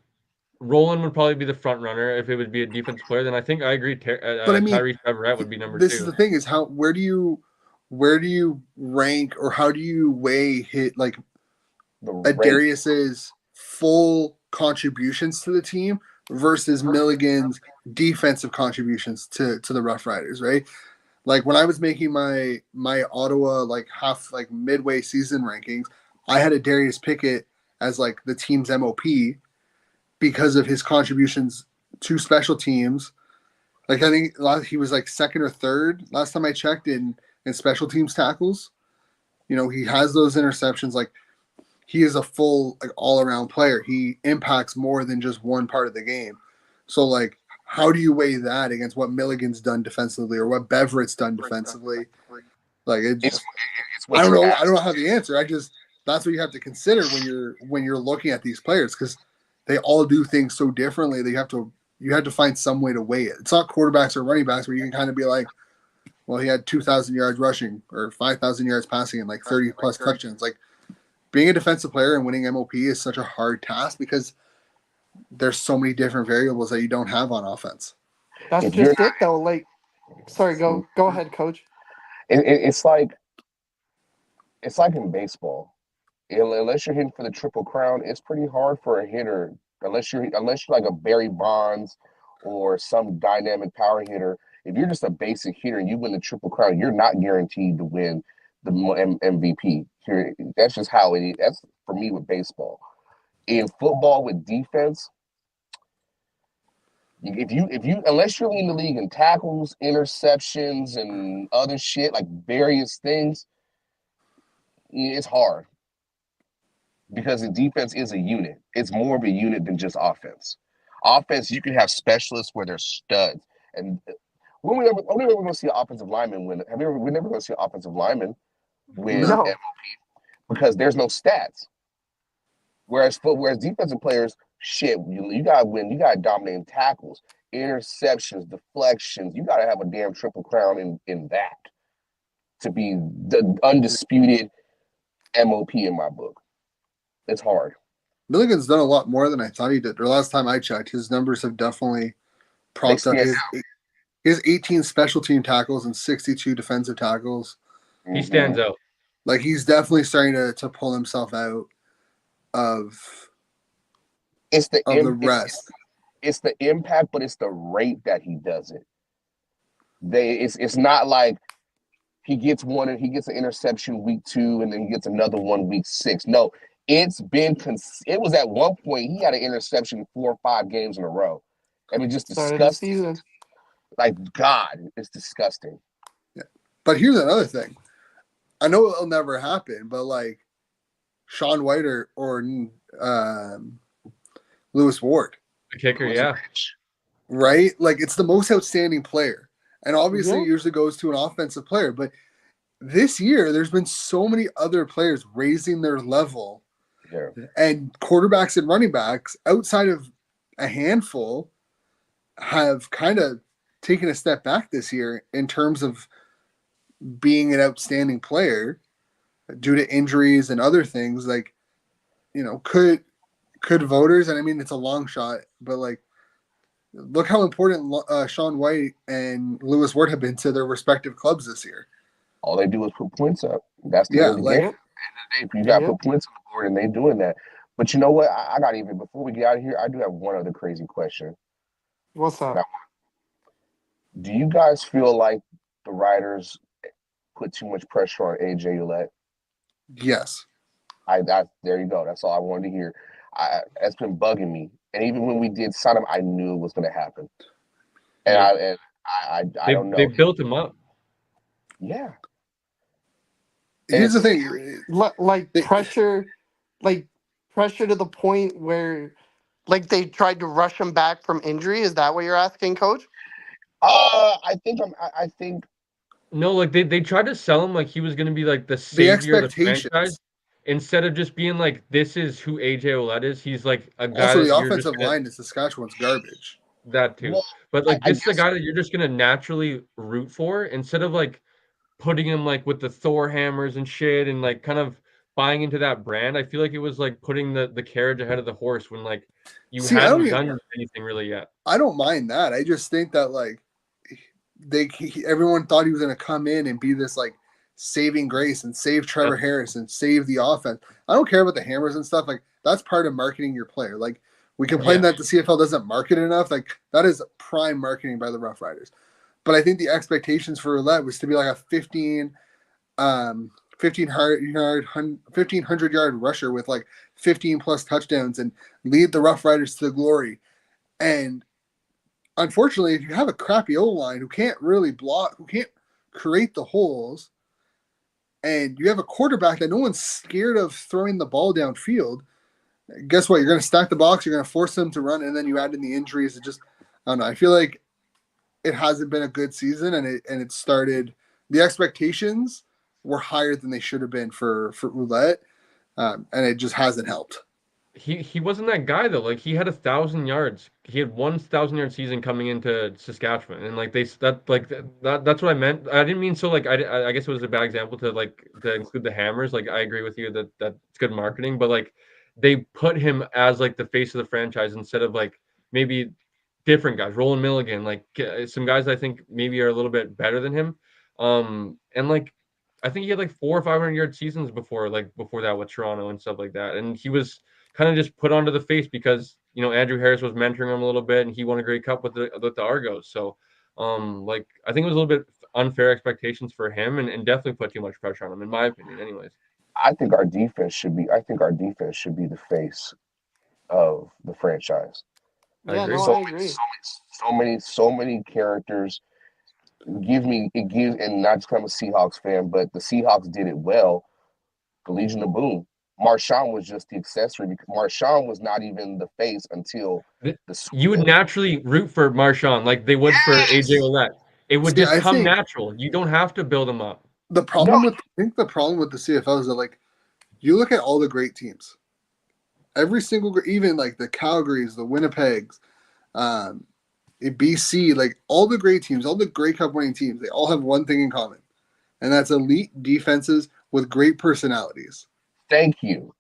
Roland would probably be the front runner if it would be a defense player. Then I think I agree. But I mean, Tyrese Everett would be number 2. This is the thing: is where do you rank or how do you weigh Darius's full contributions to the team versus Milligan's defensive contributions to the Rough Riders, right? Like when I was making my Ottawa midway season rankings, I had a Darius Pickett as like the team's MOP because of his contributions to special teams. Like I think he was like second or third last time I checked in special teams tackles. You know, he has those interceptions. Like he is a full all around player. He impacts more than just one part of the game. So like, how do you weigh that against what Milligan's done defensively or what Beverett's done defensively? Like it's I don't know. I don't have the answer. That's what you have to consider when you're looking at these players because they all do things so differently. You have to find some way to weigh it. It's not quarterbacks or running backs where you can kind of be like, well, he had 2,000 yards rushing or 5,000 yards passing and like 30 plus touchdowns. Like being a defensive player and winning MOP is such a hard task because there's so many different variables that you don't have on offense. That's just it, though. Like, sorry, go ahead, Coach. It's like in baseball. Unless you're hitting for the Triple Crown, it's pretty hard for a hitter. Unless you're like a Barry Bonds or some dynamic power hitter. If you're just a basic hitter and you win the Triple Crown, you're not guaranteed to win the MVP. That's just how it is. That's for me with baseball. In football with defense, if you unless you're leading the league in tackles, interceptions, and other shit like various things, it's hard because the defense is a unit. It's more of a unit than just offense. Offense, you can have specialists where they're studs, and we're never going to see an offensive lineman win. We're never going to see an offensive lineman win MOP because there's no stats. Whereas defensive players, shit, you gotta win. You gotta dominate in tackles, interceptions, deflections. You gotta have a damn Triple Crown in that to be the undisputed MOP in my book. It's hard. Milligan's done a lot more than I thought he did. Or last time I checked, his numbers have definitely propped up. His 18 special team tackles and 62 defensive tackles. He stands out. Like he's definitely starting to pull himself out of It's the of the rest. it's the impact, but it's the rate that he does it. It's not like he gets an interception week 2 and then he gets another one week 6. No, it was at one point he had an interception 4 or 5 games in a row. I mean, just Started the disgusting. season. Like, God, it's disgusting. Yeah. But here's another thing. I know it'll never happen, but like Sean White or Lewis Ward. The kicker, yeah. Right? Like, it's the most outstanding player. And obviously, Yeah. it usually goes to an offensive player. But this year, there's been so many other players raising their level. Yeah. And quarterbacks and running backs, outside of a handful, have kind of taken a step back this year in terms of being an outstanding player due to injuries and other things. Like, could voters, and I mean, it's a long shot, but like, look how important Sean White and Lewis Ward have been to their respective clubs this year. All they do is put points up. That's the end of the game. You got to put points on the board, and they doing that. But you know what? I got even before we get out of here, I do have one other crazy question. What's up? Do you guys feel like the writers put too much pressure on AJ Ouellette? Yes. There you go. That's all I wanted to hear. That's been bugging me. And even when we did sign him, I knew it was going to happen. And I don't know. They built him up. Yeah. Here's the thing. Pressure to the point where, like, they tried to rush him back from injury. Is that what you're asking, Coach? I think. No, like they tried to sell him like he was going to be like the savior of the franchise. Instead of just being like, this is who AJ Ouellette is, he's like a guy. Also, the offensive line is Saskatchewan's garbage. That too. Well, but like, this is a guy that you're just going to naturally root for instead of like putting him like with the Thor hammers and shit and like kind of buying into that brand. I feel like it was like putting the carriage ahead of the horse when like you hadn't done anything really yet. I don't mind that. I just think that like everyone thought he was going to come in and be this like saving grace and save Trevor Harris and save the offense. I don't care about the hammers and stuff. Like, that's part of marketing your player. Like, we complain that the CFL doesn't market enough. Like, that is prime marketing by the Rough Riders. But I think the expectations for Ouellette was to be like a 1,500 yard rusher with like 15 plus touchdowns and lead the Rough Riders to glory. And unfortunately, if you have a crappy O-line who can't really block, who can't create the holes, and you have a quarterback that no one's scared of throwing the ball downfield, guess what? You're going to stack the box, you're going to force them to run, and then you add in the injuries. It just, I don't know. I feel like it hasn't been a good season, and it started, the expectations were higher than they should have been for Ouellette, and it just hasn't helped. He wasn't that guy though. Like, he had 1,000 yards. He had 1,000-yard season coming into Saskatchewan, and like that's what I meant. I didn't mean so. Like, I guess it was a bad example to include the hammers. Like, I agree with you that it's good marketing, but like they put him as like the face of the franchise instead of like maybe different guys. Roland Milligan, like some guys I think maybe are a little bit better than him. And like I think he had like 400 or 500-yard seasons before that with Toronto and stuff like that, and he was kind of just put onto the face because Andrew Harris was mentoring him a little bit, and he won a Grey Cup with the Argos. So, like I think it was a little bit unfair expectations for him, and definitely put too much pressure on him, in my opinion. Anyways, I think our defense should be the face of the franchise. Yeah, I agree. I agree. So many characters. And not just 'cause I'm a Seahawks fan, but the Seahawks did it well. The Legion of Boom. Marshawn was just the accessory because Marshawn was not even the face until the Super you would Bowl. naturally root for Marshawn like they would for AJ Ouellette. It would just come natural. You don't have to build him up. The problem with the CFL is that like you look at all the great teams, every single, even like the Calgarys, the Winnipegs, BC, like all the great teams, all the Grey Cup winning teams, they all have one thing in common, and that's elite defenses with great personalities. Thank you.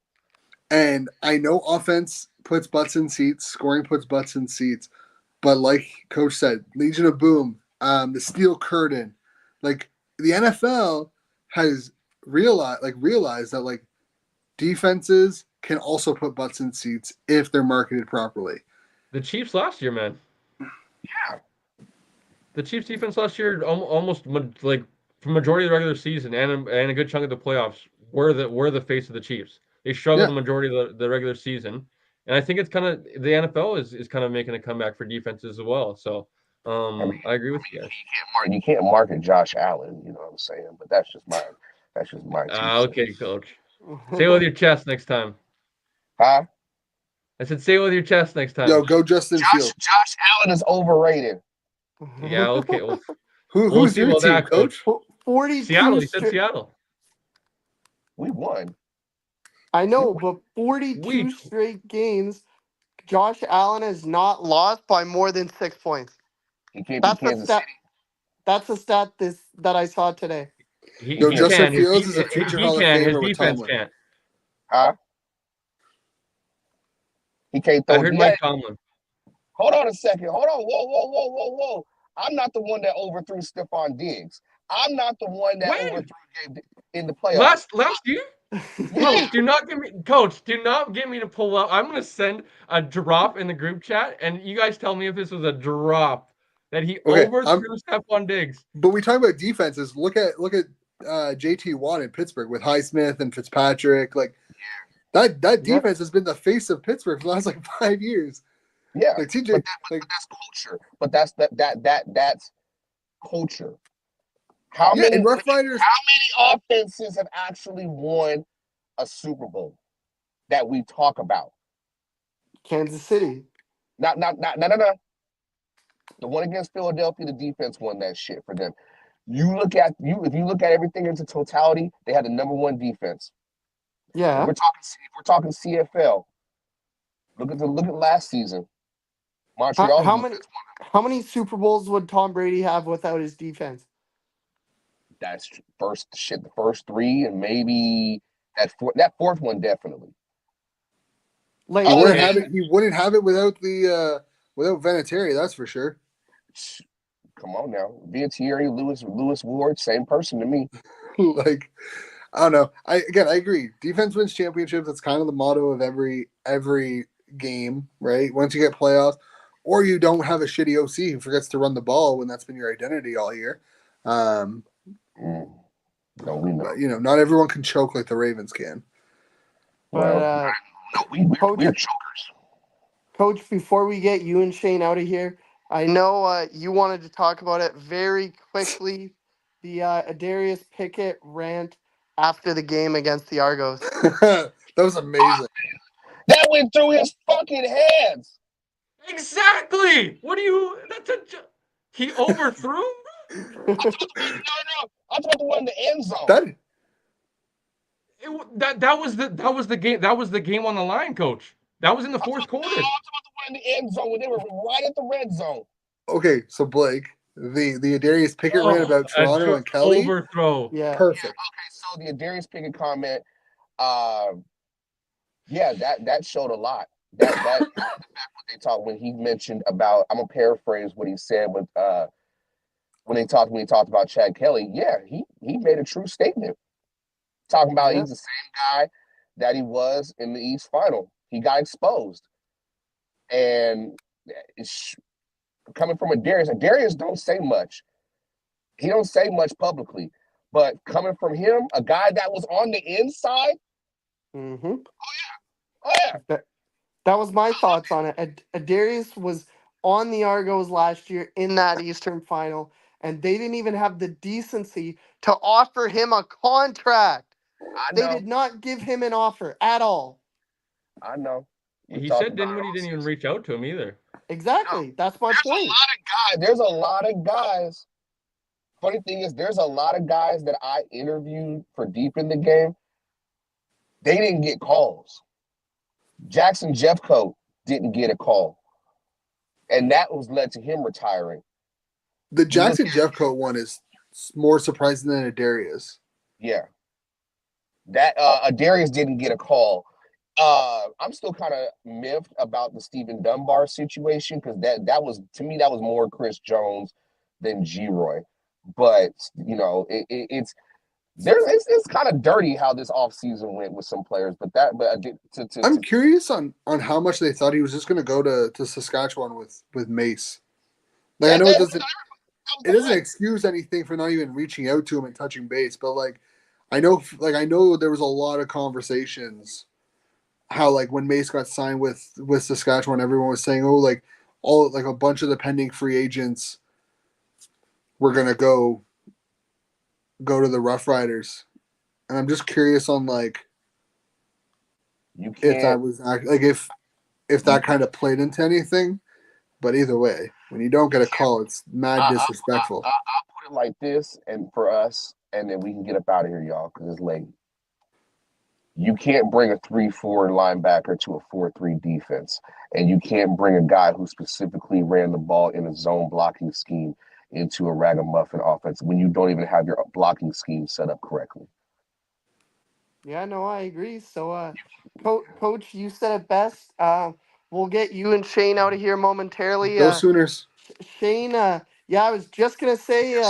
And I know offense puts butts in seats, scoring puts butts in seats, but like Coach said, Legion of Boom, the Steel Curtain, like the NFL has realized that like defenses can also put butts in seats if they're marketed properly. The Chiefs last year, man. Yeah. The Chiefs defense last year, almost like for majority of the regular season and a good chunk of the playoffs, were the face of the Chiefs. They struggled the majority of the regular season, and I think it's kind of the NFL is kind of making a comeback for defenses as well. So I agree with you guys. You can't market Josh Allen. You know what I'm saying? But that's just my 2 cents. Okay, coach. Say it with your chest next time. Huh? I said say it with your chest next time. Yo, go Justin Fields. Josh Allen is overrated. Yeah, okay. Well, Who's your team, that, coach? 42 Seattle. He said Seattle. We won. I know, but 42 straight games, Josh Allen has not lost by more than 6 points. He came to Kansas City. That's a stat that I saw today. Justin Fields is a future Hall of Famer with Tomlin. Can't. Huh? He can't throw. I heard Mike Tomlin. Hold on a second. Hold on. Whoa. I'm not the one that overthrew Stephon Diggs. I'm not the one that overthrew in the playoffs. Last year? Coach, do not get me to pull up. I'm gonna send a drop in the group chat, and you guys tell me if this was a drop that he overthrew Stephon Diggs. But we talk about defenses. Look at JT Watt in Pittsburgh with Highsmith and Fitzpatrick. Like that defense has been the face of Pittsburgh for the last 5 years. Yeah, like TJ, but that's culture. But that's culture. How many offenses have actually won a Super Bowl that we talk about? Kansas City. No. The one against Philadelphia, the defense won that shit for them. If you look at everything into totality, they had the number 1 defense. Yeah. If we're talking CFL. Look at last season. Montreal. How many Super Bowls would Tom Brady have without his defense? That's the first 3, and maybe that fourth one definitely. Like he wouldn't have it without without Vinatieri, that's for sure. Come on now, Vinatieri, Lewis Ward, same person to me. Like, I don't know. I agree. Defense wins championships. That's kind of the motto of every game, right? Once you get playoffs, or you don't have a shitty OC who forgets to run the ball when that's been your identity all year. No, we know. But, not everyone can choke like the Ravens can. But we're chokers. Coach, before we get you and Shane out of here, I know you wanted to talk about it very quickly. The Adarius Pickett rant after the game against the Argos. That was amazing. That went through his fucking hands. Exactly. He overthrew? No. I'm talking about the one in the end zone. That was the game. That was the game on the line, Coach. That was in the fourth quarter. I'm talking about the one in the end zone when they were right at the red zone. Okay, so Blake, the Adarius Pickett rant about Toronto and Kelly. Overthrow. Yeah. Perfect. Okay, so the Adarius Pickett comment, that showed a lot. That the fact what they talked when he mentioned about, I'm gonna paraphrase what he said with when he talked about Chad Kelly. Yeah, he made a true statement. Talking about he's the same guy that he was in the East Final. He got exposed. And it's coming from Adarius don't say much. He don't say much publicly. But coming from him, a guy that was on the inside. Mm-hmm. Oh yeah. That was my thoughts on it. Adarius was on the Argos last year in that Eastern Final, and they didn't even have the decency to offer him a contract. They did not give him an offer at all. I know. He said Dinwiddie didn't even reach out to him either. Exactly. No. That's my point. There's a lot of guys. Funny thing is, there's a lot of guys that I interviewed for Deep in the Game. They didn't get calls. Jackson Jeffcoat didn't get a call. And that was led to him retiring. The Jackson Jeffcoat one is more surprising than Adarius. Yeah. That Adarius didn't get a call. I'm still kind of miffed about the Stephen Dunbar situation because that was, to me, that was more Chris Jones than G-Roy. But, it's It's kind of dirty how this offseason went with some players, but I'm curious on how much they thought he was just going to go to Saskatchewan with Mace. Like I know it doesn't excuse anything for not even reaching out to him and touching base, but I know there was a lot of conversations how like when Mace got signed with Saskatchewan, everyone was saying, oh, like all like a bunch of the pending free agents were gonna go to the Rough Riders, and I'm just curious on like if that was like if that kind of played into anything. But either way, when you don't get a call, it's mad disrespectful. I'll put it like this, and for us, and then we can get up out of here, y'all, because it's late. You can't bring a 3-4 linebacker to a 4-3 defense, and you can't bring a guy who specifically ran the ball in a zone blocking scheme into a ragamuffin offense when you don't even have your blocking scheme set up correctly. Yeah, no, I agree. So, Coach, you said it best. We'll get you and Shane out of here momentarily. Go Sooners. Shane, yeah, I was just gonna say,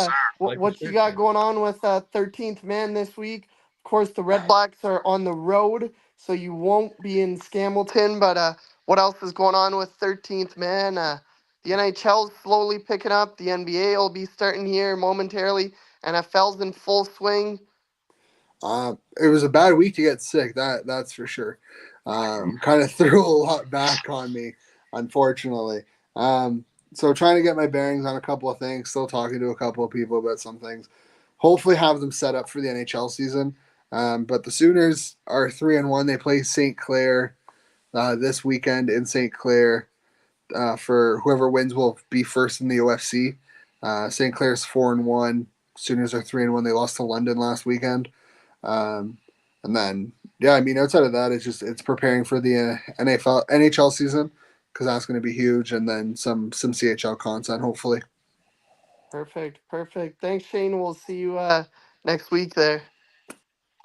Like what you got going on with 13th Man this week? Of course, the Redblacks are on the road, so you won't be in Scamilton. But what else is going on with 13th Man? The NHL's slowly picking up. The NBA will be starting here momentarily. NFL's in full swing. It was a bad week to get sick. That's for sure. Kind of threw a lot back on me, unfortunately. So trying to get my bearings on a couple of things. Still talking to a couple of people about some things. Hopefully, have them set up for the NHL season. But the Sooners are 3-1. They play St. Clair this weekend in St. Clair. For whoever wins will be first in the OFC. St. Clair's 4-1. Sooners are 3-1. They lost to London last weekend. And then, yeah, I mean, outside of that, it's preparing for the NHL season because that's going to be huge, and then some CHL content, hopefully. Perfect. Thanks, Shane. We'll see you next week there.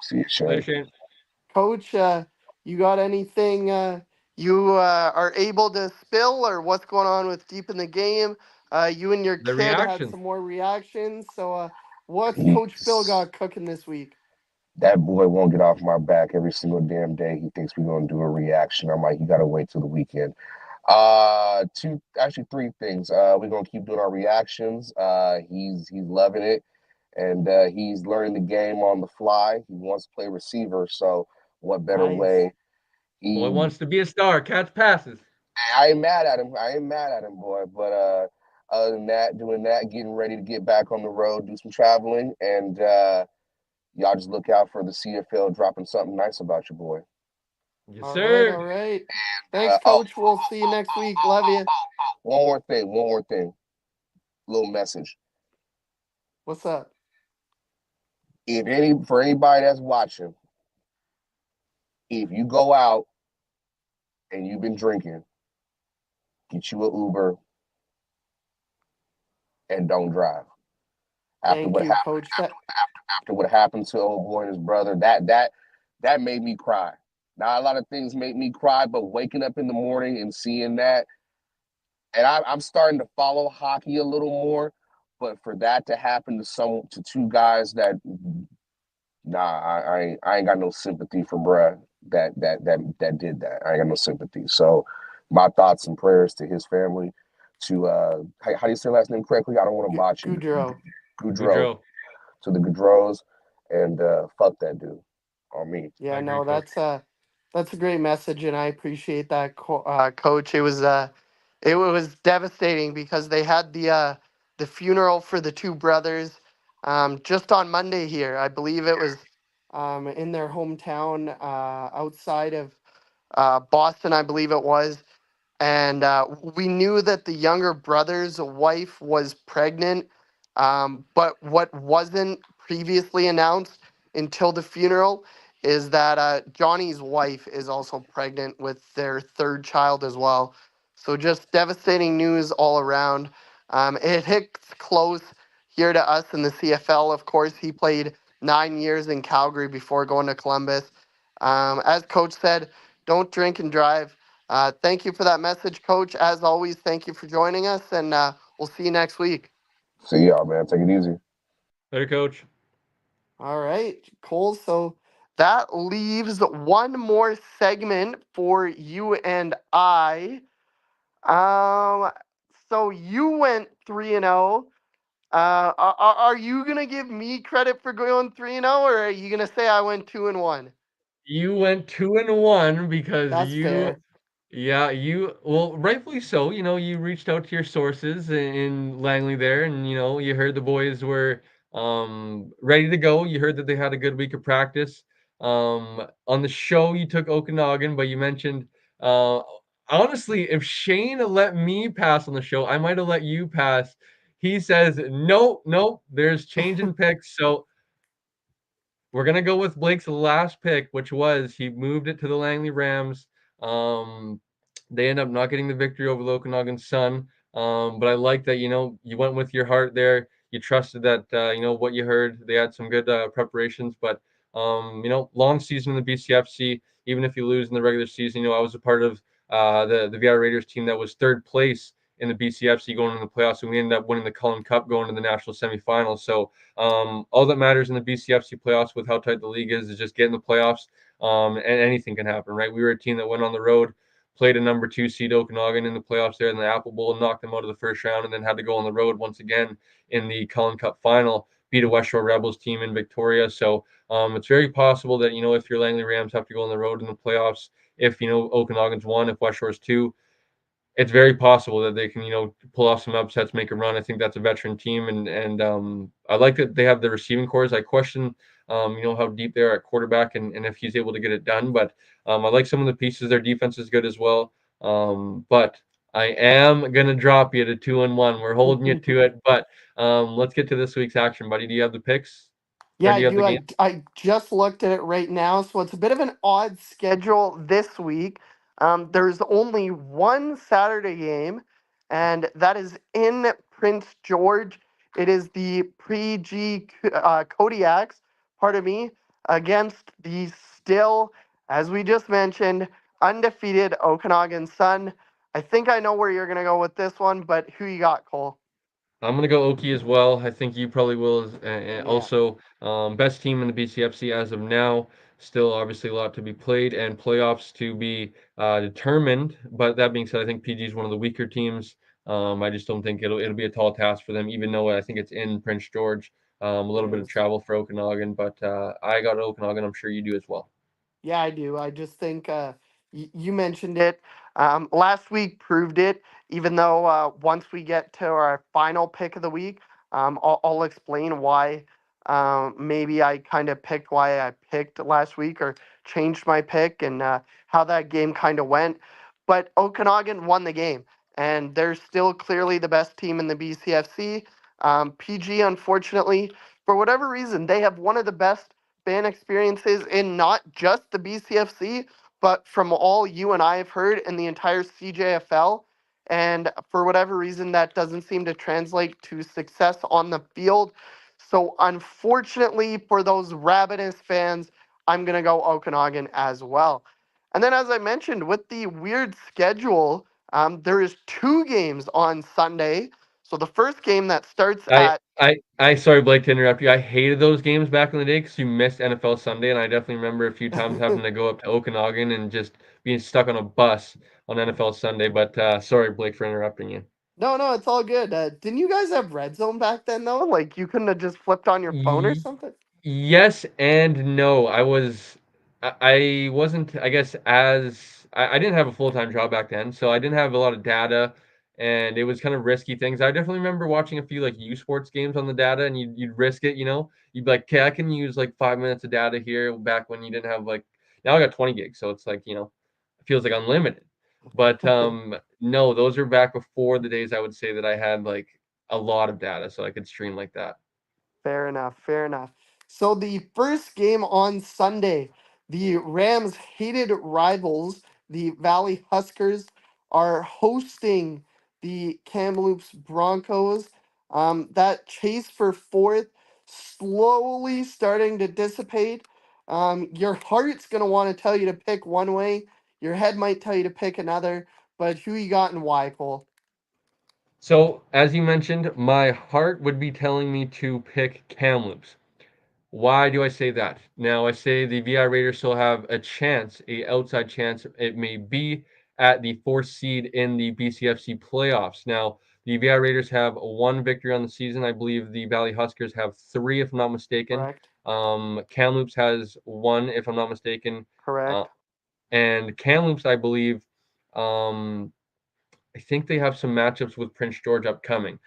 See you, Shane. Later, Shane. Coach, you got anything you are able to spill, or what's going on with Deep in the Game? You and your The kid had reactions. some more reactions. So, what's He- Coach Phil got cooking this week? That boy won't get off my back every single damn day. He thinks we're gonna do a reaction. I'm like, you gotta wait till the weekend. Three things. We're gonna keep doing our reactions. He's loving it, and he's learning the game on the fly. He wants to play receiver, so what better Nice. way? Boy wants to be a star. Catch passes. I ain't mad at him. Boy. But other than that, doing that, getting ready to get back on the road, do some traveling, and y'all just look out for the CFL dropping something nice about your boy. Yes, All sir. right. Thanks, Coach. We'll see you next week. Love you. One more thing. Little message. What's up? For anybody that's watching, if you go out and you've been drinking, get you an Uber and don't drive. Thank you, Coach. After what happened to old boy and his brother, that made me cry. Now a lot of things make me cry, but waking up in the morning and seeing that, and I'm starting to follow hockey a little more, but for that to happen to two guys that, I ain't got no sympathy for bruh that did that. I ain't got no sympathy. So my thoughts and prayers to his family, to how do you say last name correctly? I don't want to botch it. Goudreau. To the Goudreaus, and fuck that dude on me. Yeah, no, that's a great message, and I appreciate that, Coach. It was devastating because they had the funeral for the two brothers just on Monday here. I believe it was in their hometown outside of Boston, I believe it was. And we knew that the younger brother's wife was pregnant, but what wasn't previously announced until the funeral is that Johnny's wife is also pregnant with their third child as well. So just devastating news all around. It hits close here to us in the CFL. Of course, he played 9 years in Calgary before going to Columbus. As Coach said, don't drink and drive. Thank you for that message, Coach. As always, thank you for joining us, and we'll see you next week. See y'all, man. Take it easy. Later, Coach. All right, Cole. So that leaves one more segment for you and I. Um, so you went 3-0. Are you gonna give me credit for going 3-0, or are you gonna say I went 2-1? You went 2-1 because That's you fair. yeah, well, rightfully so. You reached out to your sources in Langley there, and you heard the boys were ready to go. You heard that they had a good week of practice. On the show, you took Okanagan, but you mentioned honestly, if Shane let me pass on the show, I might have let you pass. He says, nope, nope, there's change in picks. So we're gonna go with Blake's last pick, which was he moved it to the Langley Rams. Um, they end up not getting the victory over the Okanagan Sun. But I like that you went with your heart there. You trusted that what you heard. They had some good preparations, but long season in the BCFC. Even if you lose in the regular season, I was a part of the VR Raiders team that was third place in the BCFC going into the playoffs, and we ended up winning the Cullen Cup going to the national semifinals. So all that matters in the BCFC playoffs with how tight the league is just getting the playoffs. And anything can happen, right? We were a team that went on the road, played a number 2 seed Okanagan in the playoffs there in the Apple Bowl, knocked them out of the first round, and then had to go on the road once again in the Cullen Cup final, beat a West Shore Rebels team in Victoria. So it's very possible that if your Langley Rams have to go on the road in the playoffs, if Okanagan's 1, if West Shore's 2, it's very possible that they can, pull off some upsets, make a run. I think that's a veteran team, and I like that they have the receiving cores. I question, how deep they are at quarterback and if he's able to get it done. But I like some of the pieces. Their defense is good as well. But I am gonna drop you to 2-1. We're holding you to it. But let's get to this week's action, buddy. Do you have the picks, or Yeah, do I you have the do. game? I just looked at it right now, so it's a bit of an odd schedule this week. There's only one Saturday game, and that is in Prince George. It is the Pre-G Kodiaks, pardon me, against the still, as we just mentioned, undefeated Okanagan Sun. I think I know where you're gonna go with this one, but who you got, Cole? I'm gonna go Okie as well. I think you probably will. Yeah. Also, best team in the BCFC as of now. Still, obviously, a lot to be played and playoffs to be determined. But that being said, I think PG is one of the weaker teams. I just don't think it'll be a tall task for them, even though I think it's in Prince George. A It little bit of is. travel for Okanagan, but I got Okanagan. I'm sure you do as well. Yeah, I do. I just think you mentioned it. Last week proved it, even though once we get to our final pick of the week, I'll explain why maybe I kind of picked why I picked last week or changed my pick and how that game kind of went. But Okanagan won the game, and they're still clearly the best team in the BCFC. PG, unfortunately, for whatever reason, they have one of the best fan experiences in not just the BCFC, but from all you and I have heard in the entire CJFL. And for whatever reason, that doesn't seem to translate to success on the field. So, unfortunately, for those Ravenous fans, I'm going to go Okanagan as well. And then, as I mentioned, with the weird schedule, there is two games on Sunday. So, the first game that starts I at I sorry, Blake, to interrupt you. I hated those games back in the day because you missed NFL Sunday, and I definitely remember a few times having to go up to Okanagan and just being stuck on a bus on NFL Sunday. But sorry, Blake, for interrupting you. No, no, it's all good. Didn't you guys have red zone back then though? Like you couldn't have just flipped on your phone or Ye- something? Yes and no. I wasn't, I guess, I didn't have a full-time job back then, so I didn't have a lot of data, and it was kind of risky things. I definitely remember watching a few like U Sports games on the data, and you'd risk it, You'd be like, okay, I can use like 5 minutes of data here back when you didn't have like, now I got 20 gigs, so it's like, it feels like unlimited. But no, those are back before the days I would say that I had like a lot of data, so I could stream like that. Fair enough, fair enough. So the first game on Sunday, the Rams' hated rivals, the Valley Huskers, are hosting the Kamloops Broncos. That chase for fourth slowly starting to dissipate. Your heart's gonna want to tell you to pick one way. Your head might tell you to pick another. But who you got and why, Cole? So, as you mentioned, my heart would be telling me to pick Kamloops. Why do I say that? Now, I say the VI Raiders still have a chance, a outside chance, it may be, at the fourth seed in the BCFC playoffs. Now, the VI Raiders have one victory on the season. I believe the Valley Huskers have three, if I'm not mistaken. Correct. Kamloops has one, if I'm not mistaken. Uh, Correct. and Kamloops, I believe, I think they have some matchups with Prince George upcoming.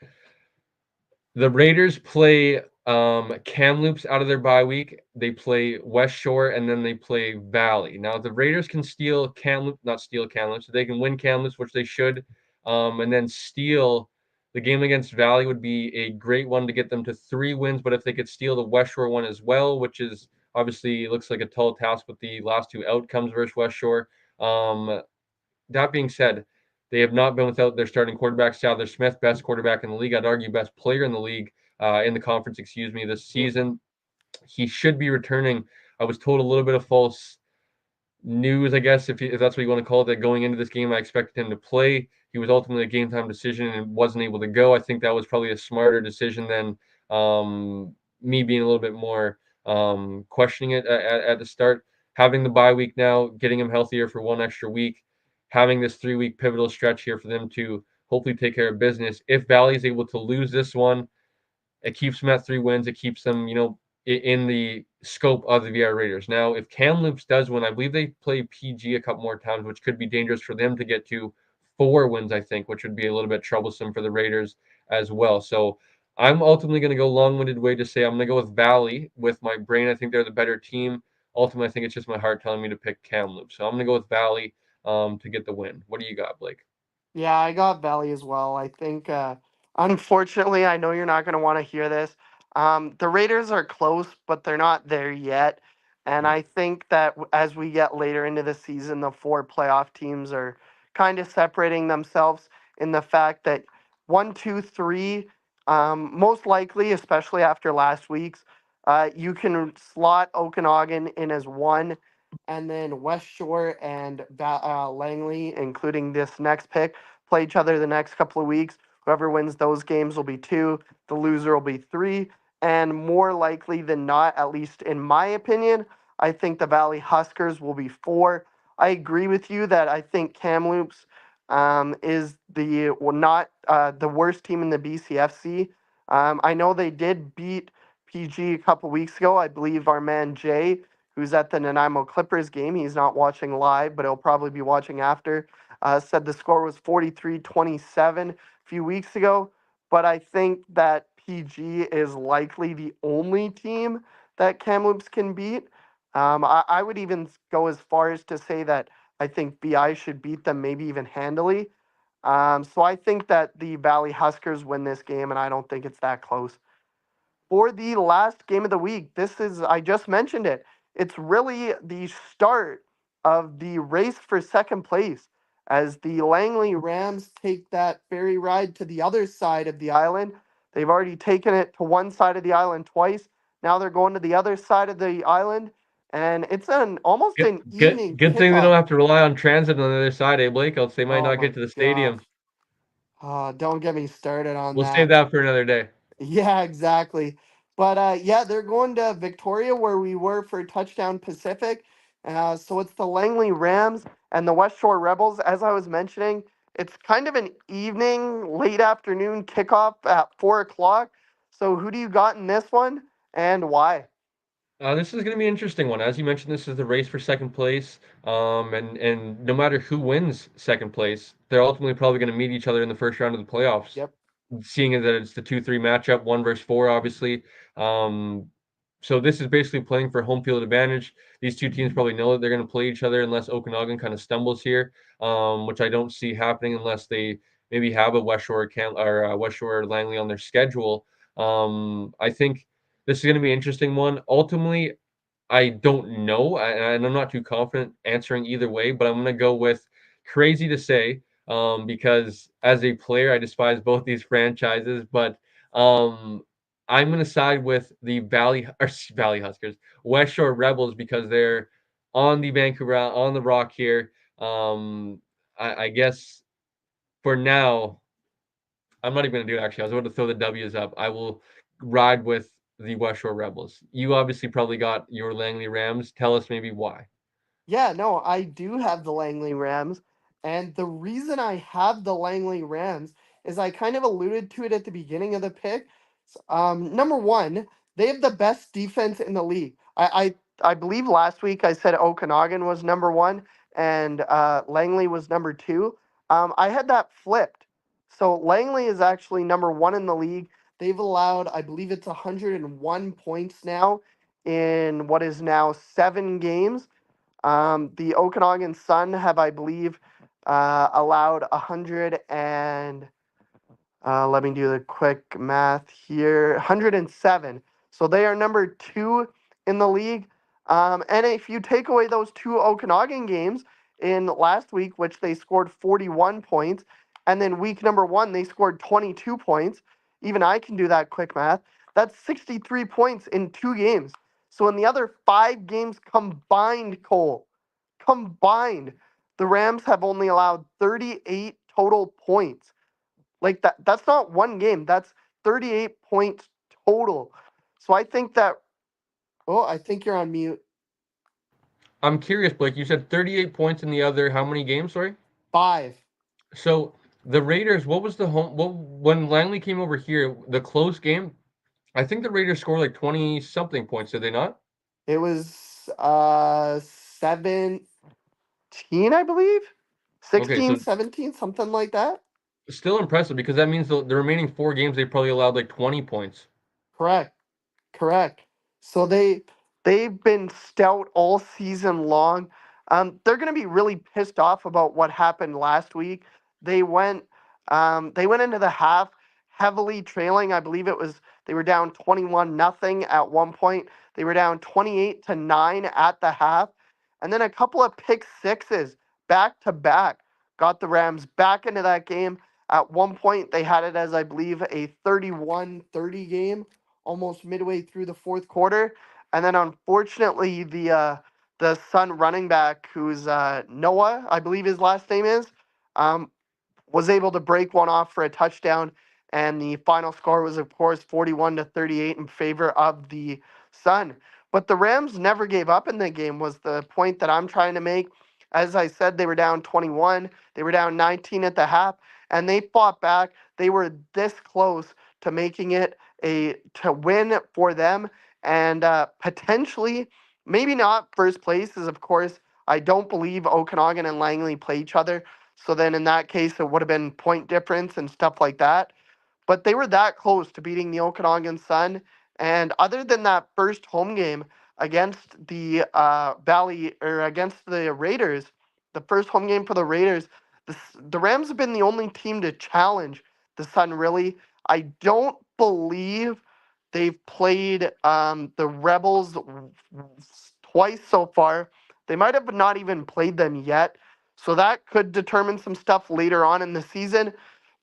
The Raiders play Kamloops out of their bye week. They play West Shore and then they play Valley. Now the Raiders can steal Kamloops, not steal Kamloops. They can win Kamloops, which they should, and then steal the game against Valley would be a great one to get them to 3 wins. But if they could steal the West Shore one as well, which is obviously looks like a tall task with the last 2 outcomes versus West Shore. That being said, they have not been without their starting quarterback, Sadler Smith, best quarterback in the league. I'd argue best player in the league, in the conference, excuse me, this season. He should be returning. I was told a little bit of false news, I guess, if that's what you want to call it, that going into this game, I expected him to play. He was ultimately a game time decision and wasn't able to go. I think that was probably a smarter decision than me being a little bit more questioning it at the start. Having the bye week now, getting him healthier for 1 extra week, having this 3-week pivotal stretch here for them to hopefully take care of business. If Valley is able to lose this one, it keeps them at 3 wins. It keeps them, in the scope of the VR Raiders. Now, if Kamloops does win, I believe they play PG a couple more times, which could be dangerous for them to get to 4 wins, I think, which would be a little bit troublesome for the Raiders as well. So I'm ultimately going to go long-winded way to say I'm going to go with Valley with my brain. I think they're the better team. Ultimately, I think it's just my heart telling me to pick Kamloops. So I'm going to go with Valley to get the win. What do you got, Blake? Yeah, I got Valley as well. I think, unfortunately, I know you're not going to want to hear this. The Raiders are close, but they're not there yet. And I think that as we get later into the season, the 4 playoff teams are kind of separating themselves in the fact that 1, 2, 3, most likely, especially after last week's, you can slot Okanagan in as 1, and then West Shore and Langley, including this next pick, play each other the next couple of weeks. Whoever wins those games will be 2. The loser will be 3. And more likely than not, at least in my opinion, I think the Valley Huskers will be 4. I agree with you that I think Kamloops is not the worst team in the BCFC. I know they did beat PG a couple weeks ago. I believe our man Jay, who's at the Nanaimo Clippers game, he's not watching live, but he'll probably be watching after, said the score was 43-27 a few weeks ago. But I think that PG is likely the only team that Kamloops can beat. I would even go as far as to say that I think BI should beat them maybe even handily. So I think that the Valley Huskers win this game, and I don't think it's that close. For the last game of the week, I just mentioned it. It's really the start of the race for second place as the Langley Rams take that ferry ride to the other side of the island. They've already taken it to one side of the island twice. Now they're going to the other side of the island, and it's almost Good, an good, evening good thing they don't kickoff. have to rely on transit on the other side, eh, Blake? Else they might Oh not my get to the gosh. stadium. Don't get me started on We'll save that. that for another day. Yeah, exactly. But yeah, they're going to Victoria where we were for Touchdown Pacific. So it's the Langley Rams and the West Shore Rebels. As I was mentioning, it's kind of an evening, late afternoon kickoff at 4 o'clock. So who do you got in this one and why? This is going to be an interesting one. As you mentioned, this is the race for second place. And no matter who wins second place, they're ultimately probably going to meet each other in the first round of the playoffs. Yep. Seeing that it's the 2-3 matchup, 1 versus 4, obviously. Um, so this is basically playing for home field advantage. These two teams probably know that they're going to play each other unless Okanagan kind of stumbles here, which I don't see happening unless they maybe have a West Shore West Shore Langley on their schedule. I think this is going to be an interesting one. Ultimately, I don't know, and I'm not too confident answering either way, but I'm going to go with crazy to say, because as a player, I despise both these franchises, but I'm going to side with the Valley Huskers, West Shore Rebels, because they're on the Vancouver, on the Rock here. I guess for now, I'm not even going to do it actually. I was about to throw the W's up. I will ride with the West Shore Rebels. You obviously probably got your Langley Rams. Tell us maybe why. Yeah, no, I do have the Langley Rams. And the reason I have the Langley Rams is I kind of alluded to it at the beginning of the pick. Number one, they have the best defense in the league. I believe last week I said Okanagan was number one and Langley was number two. I had that flipped. So Langley is actually number one in the league. They've allowed, I believe it's 101 points now in what is now 7 games. The Okanagan Sun have, I believe, allowed 100 and let me do the quick math here. 107. So they are number two in the league. And if you take away those two Okanagan games in last week, which they scored 41 points, and then week number one, they scored 22 points. Even I can do that quick math. That's 63 points in 2 games. So in the other 5 games combined, Cole, combined, the Rams have only allowed 38 total points. Like that's not one game. That's 38 points total. So I think that oh, I think you're on mute. I'm curious, Blake. You said 38 points in the other how many games? Sorry. 5. So the Raiders. What was the home? What when Langley came over here? The close game. I think the Raiders scored like 20 something points. Did they not? It was 17, I believe. Okay, 16, so 17, something like that. still impressive because that means the remaining 4 games they probably allowed like 20 points. Correct. Correct. So they've been stout all season long. They're going to be really pissed off about what happened last week. They went they went into the half heavily trailing. I believe it was they were down 21-0 at one point. They were down 28-9 at the half. And then a couple of pick sixes back to back got the Rams back into that game. At one point they had it as I believe a 31-30 game almost midway through the fourth quarter. And then unfortunately, the Sun running back, who's Noah, I believe his last name is, um, was able to break one off for a touchdown. And the final score was, of course, 41-38 in favor of the Sun. But the Rams never gave up in the game, was the point that I'm trying to make. As I said, they were down 21, they were down 19 at the half, and they fought back. They were this close to making it a to win for them, and potentially, maybe not first place, is of course I don't believe Okanagan and Langley play each other. So then in that case, it would have been point difference and stuff like that. But they were that close to beating the Okanagan Sun. And other than that first home game against the Valley or against the Raiders, the first home game for the Raiders, the Rams have been the only team to challenge the Sun, really. I don't believe they've played the Rebels twice so far. They might have not even played them yet. So that could determine some stuff later on in the season.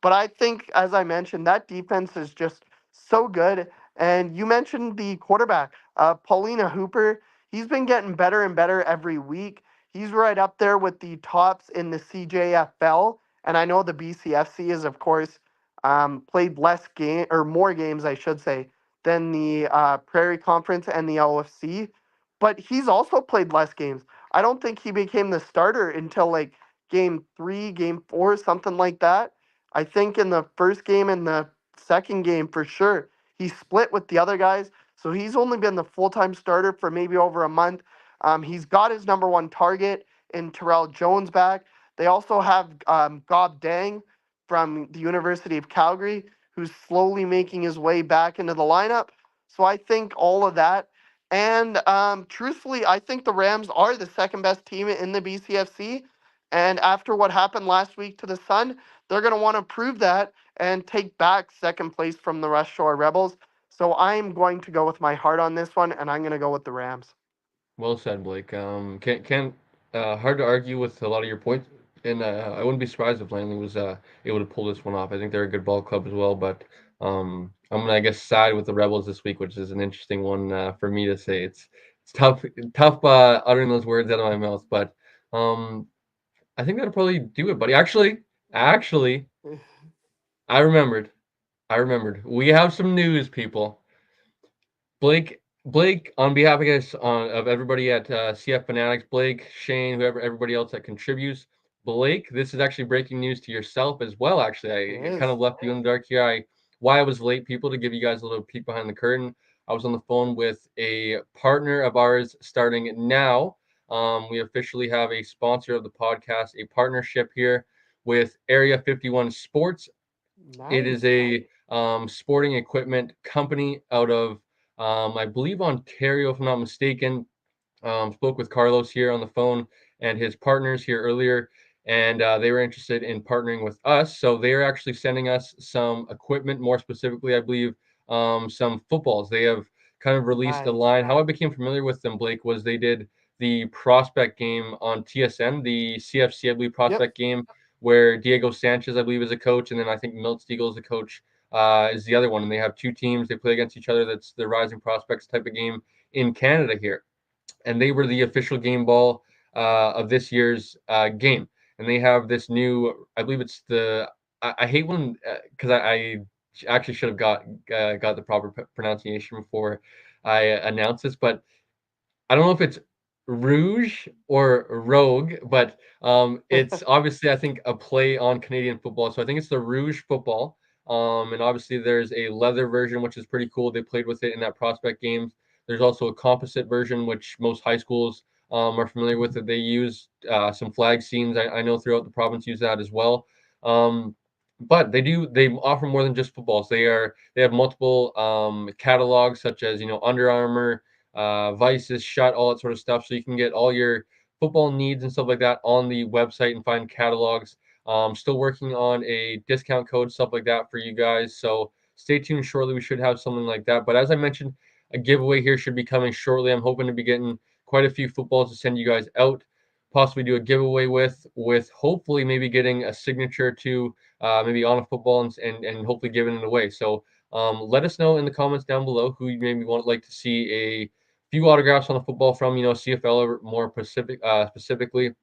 But I think, as I mentioned, that defense is just so good. And you mentioned the quarterback, Paulina Hooper. He's been getting better and better every week. He's right up there with the tops in the CJFL. And I know the BCFC is, of course, played less game or more games, I should say, than the Prairie Conference and the LFC. But he's also played less games. I don't think he became the starter until like game 3, game 4, something like that. I think in the first game and the second game for sure, he split with the other guys. So he's only been the full time starter for maybe over a month. He's got his number one target in Terrell Jones back. They also have Gob Dang from the University of Calgary, who's slowly making his way back into the lineup. So I think all of that. And truthfully, I think the Rams are the second best team in the BCFC. And after what happened last week to the Sun, they're going to want to prove that and take back second place from the West Shore Rebels. So I'm going to go with my heart on this one, and I'm going to go with the Rams. Well said, Blake. Can hard to argue with a lot of your points, and I wouldn't be surprised if Langley was able to pull this one off. I think they're a good ball club as well, but I'm gonna, I guess, side with the Rebels this week, which is an interesting one for me to say. It's tough uttering those words out of my mouth, but I think that'll probably do it, buddy. Actually, I remembered. We have some news, people. Blake, on behalf, I guess, of everybody at CF Fanatics, Blake, Shane, whoever, everybody else that contributes. Blake, this is actually breaking news to yourself as well. It Actually, I kind is. of left you in the dark here. Why I was late, people, to give you guys a little peek behind the curtain. I was on the phone with a partner of ours starting now. We officially have a sponsor of the podcast, a partnership here with Area 51 Sports. It is Nice. a sporting equipment company out of, I believe, Ontario, if I'm not mistaken. Spoke with Carlos here on the phone and his partners here earlier, and they were interested in partnering with us. So they are actually sending us some equipment, more specifically, I believe, some footballs. They have kind of released a Nice. line. How I became familiar with them, Blake, was they did the prospect game on TSN, the CFC, I believe, Yep. prospect game, where Diego Sanchez, I believe, is a coach, and then I think Milt Stiegel is a coach, is the other one. And they have two teams. They play against each other. That's the Rising Prospects type of game in Canada here, and they were the official game ball of this year's game. And they have this new, I believe it's the, I hate when, because I actually should have got the proper pronunciation before I announced this, but I don't know if it's Rouge or Rogue, but it's obviously, I think, a play on Canadian football. So I think it's the Rouge football. And obviously there's a leather version, which is pretty cool. They played with it in that prospect games. There's also a composite version, which most high schools are familiar with. It. They use some flag scenes. I know throughout the province use that as well. But they offer more than just footballs. They have multiple catalogs, such as Under Armour, Vices, Shut, all that sort of stuff. So you can get all your football needs and stuff like that on the website and find catalogs. Still working on a discount code, stuff like that for you guys. So stay tuned. Shortly, we should have something like that. But as I mentioned, a giveaway here should be coming shortly. I'm hoping to be getting quite a few footballs to send you guys out. Possibly do a giveaway with hopefully maybe getting a signature to maybe on a football and hopefully giving it away. So let us know in the comments down below who you maybe want like to see a few autographs on the football from, CFL or more specifically,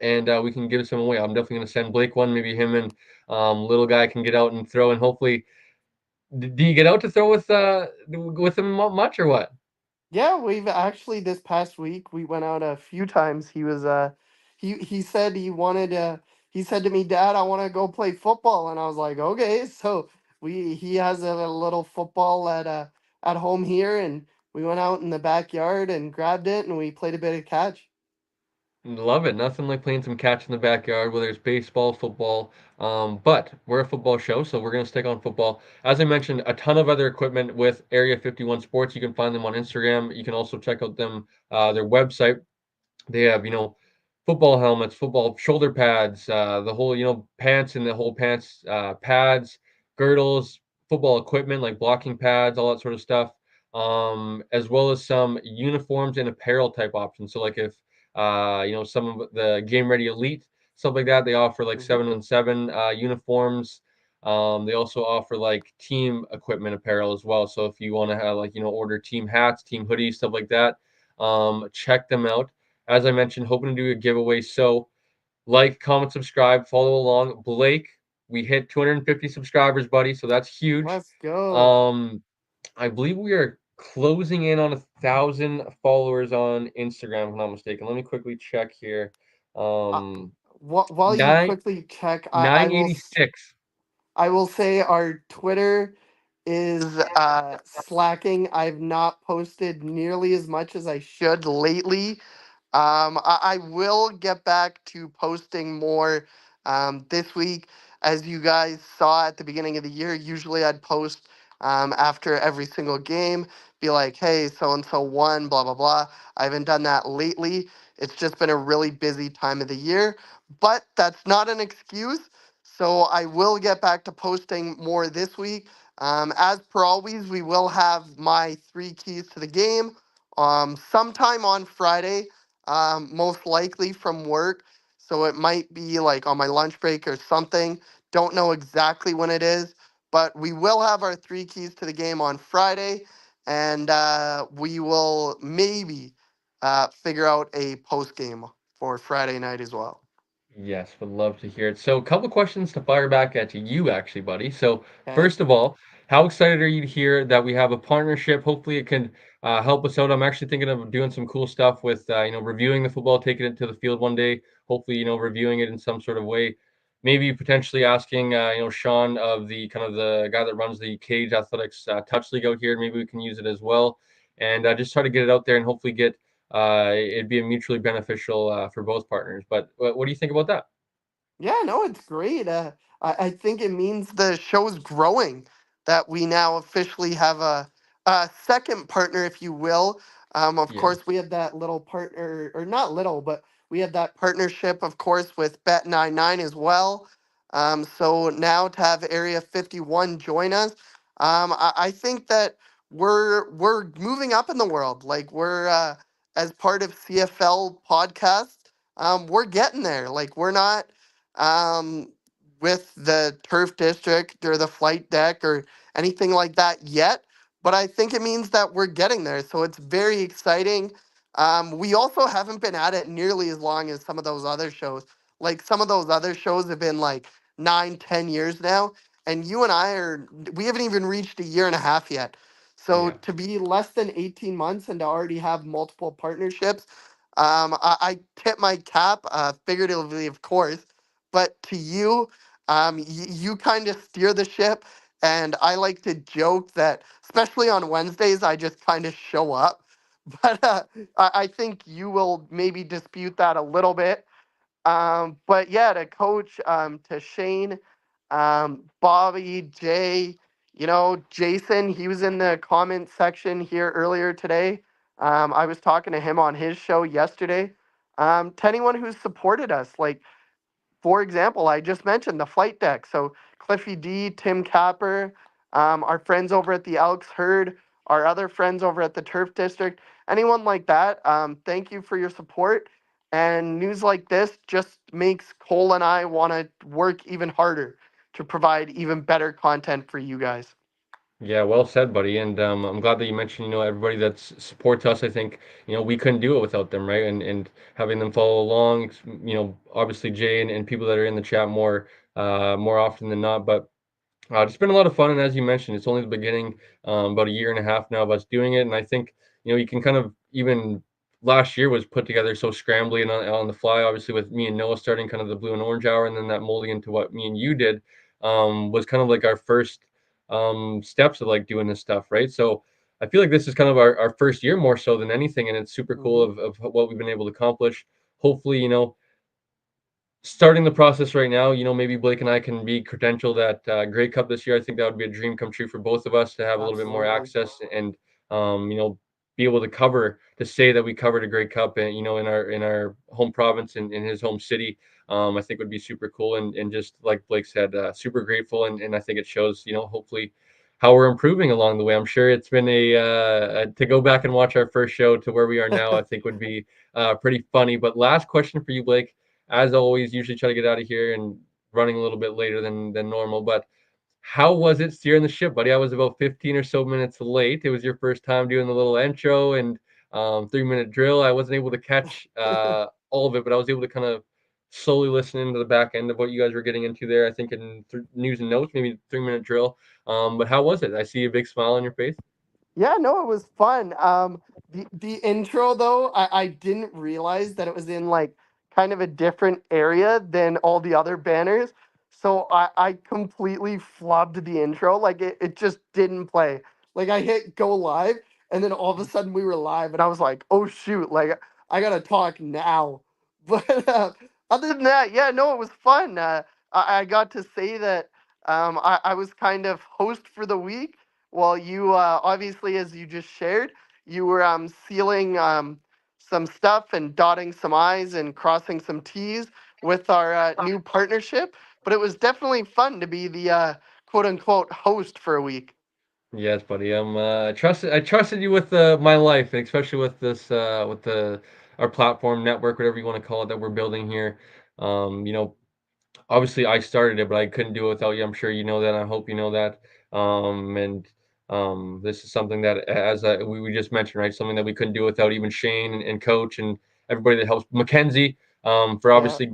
and we can give some away. I'm definitely going to send Blake one. Maybe him and little guy can get out and throw, and hopefully, do you get out to throw with him much or what? Yeah, we've actually this past week we went out a few times. He said he said to me, "Dad, I want to go play football." And I was like, "Okay." So he has a little football at home here, and we went out in the backyard and grabbed it and we played a bit of catch. Love it. Nothing like playing some catch in the backyard, whether it's baseball, football. But we're a football show, so we're going to stick on football. As I mentioned, a ton of other equipment with Area 51 Sports. You can find them on Instagram. You can also check out their website. They have, football helmets, football shoulder pads, the whole, pants and the whole pants, pads, girdles, football equipment like blocking pads, all that sort of stuff, as well as some uniforms and apparel type options. So, like if, some of the Game Ready Elite, stuff like that, they offer like Hmm. 7-on-7 uniforms. They also offer like team equipment apparel as well. So if you want to have like, order team hats, team hoodies, stuff like that, check them out. As I mentioned, hoping to do a giveaway. So like, comment, subscribe, follow along. Blake, we hit 250 subscribers, buddy. So that's huge. Let's go. Um, I believe we are closing in on 1,000 followers on Instagram, if I'm not mistaken. Let me quickly check here. Uh, Um, while you nine quickly check, I will 986. I will say our Twitter is slacking. I've not posted nearly as much as I should lately. I will get back to posting more this week. As you guys saw at the beginning of the year, usually I'd post after every single game, be like, hey, so and so won, blah, blah, blah. I haven't done that lately. It's just been a really busy time of the year, but that's not an excuse. So I will get back to posting more this week. As per always, we will have my three keys to the game sometime on Friday, most likely from work. So it might be like on my lunch break or something. Don't know exactly when it is, but we will have our three keys to the game on Friday, and we will maybe figure out a post game for Friday night as well. Yes, would love to hear it. So, a couple questions to fire back at you, actually, buddy. So, Okay. first of all, how excited are you to hear that we have a partnership? Hopefully, it can help us out. I'm actually thinking of doing some cool stuff with, reviewing the football, taking it to the field one day. Hopefully, reviewing it in some sort of way. Maybe potentially asking, Sean of the kind of the guy that runs the Cage Athletics Touch League out here. Maybe we can use it as well, and just try to get it out there and hopefully get it'd be a mutually beneficial for both partners. But what do you think about that? Yeah, no, it's great. I think it means the show's growing, that we now officially have a second partner, if you will. Of Yeah, course, we had that little partner, or not little, but we had that partnership, of course, with Bet99 as well. So now to have Area 51 join us, I think that we're moving up in the world. Like we're as part of CFL podcast, we're getting there. Like we're not um, with the turf district or the flight deck or anything like that yet, but I think it means that we're getting there. So it's very exciting. We also haven't been at it nearly as long as some of those other shows. Like some of those other shows have been like 9, 10 years now. And you and we haven't even reached a year and a half yet. So yeah. to be less than 18 months and to already have multiple partnerships, I tip my cap, figuratively, of course, but to you, you kind of steer the ship. And I like to joke that, especially on Wednesdays, I just kind of show up. But I think you will maybe dispute that a little bit. But yeah, to coach, to Shane, Bobby, Jay, Jason, he was in the comment section here earlier today. I was talking to him on his show yesterday. To anyone who's supported us, like for example, I just mentioned the flight deck. So Cliffy D, Tim Capper, our friends over at the Elks Herd, our other friends over at the Turf District, anyone like that, thank you for your support. And news like this just makes Cole and I want to work even harder to provide even better content for you guys. Yeah, well said, buddy. And I'm glad that you mentioned, everybody that supports us. I think, we couldn't do it without them, right? And having them follow along, obviously Jay and people that are in the chat more often than not. But it's been a lot of fun, and as you mentioned, it's only the beginning. About a year and a half now of us doing it, and I think you can kind of even last year was put together so scrambly and on the fly. Obviously, with me and Noah starting kind of the blue and orange hour, and then that molding into what me and you did was kind of like our first steps of like doing this stuff, right? So I feel like this is kind of our first year more so than anything, and it's super cool Hmm. of what we've been able to accomplish. Hopefully, starting the process right now, maybe Blake and I can be credentialed at Grey Cup this year. I think that would be a dream come true for both of us to have a little bit more Absolutely. access and um, you know be able to say that we covered a Grey Cup and in our home province and in his home city. I think would be super cool and just like Blake said, super grateful and I think it shows hopefully how we're improving along the way. I'm sure it's been to go back and watch our first show to where we are now. I think would be pretty funny. But last question for you, Blake, as always, usually try to get out of here and running a little bit later than normal. But how was it steering the ship, buddy? I was about 15 or so minutes late. It was your first time doing the little intro and 3 minute drill. I wasn't able to catch all of it, but I was able to kind of slowly listen into the back end of what you guys were getting into there. I think in news and notes, maybe 3 minute drill. But how was it? I see a big smile on your face. Yeah, no, it was fun. The intro though, I didn't realize that it was in like kind of a different area than all the other banners. So I completely flubbed the intro. Like it just didn't play. Like I hit go live and then all of a sudden we were live and I was like, oh shoot, like I gotta talk now. But other than that, yeah, no, it was fun. I got to say that I was kind of host for the week. Well, you obviously, as you just shared, you were sealing some stuff and dotting some I's and crossing some T's with our new partnership. But it was definitely fun to be the quote unquote host for a week. Yes, buddy. I trusted you with my life, and especially with this with the our platform network, whatever you want to call it, that we're building here. You know, obviously I started it, but I couldn't do it without you. I'm sure you know that. I hope you know that. And this is something that, as we just mentioned, right? Something that we couldn't do without even Shane and Coach and everybody that helps. Mackenzie, for obviously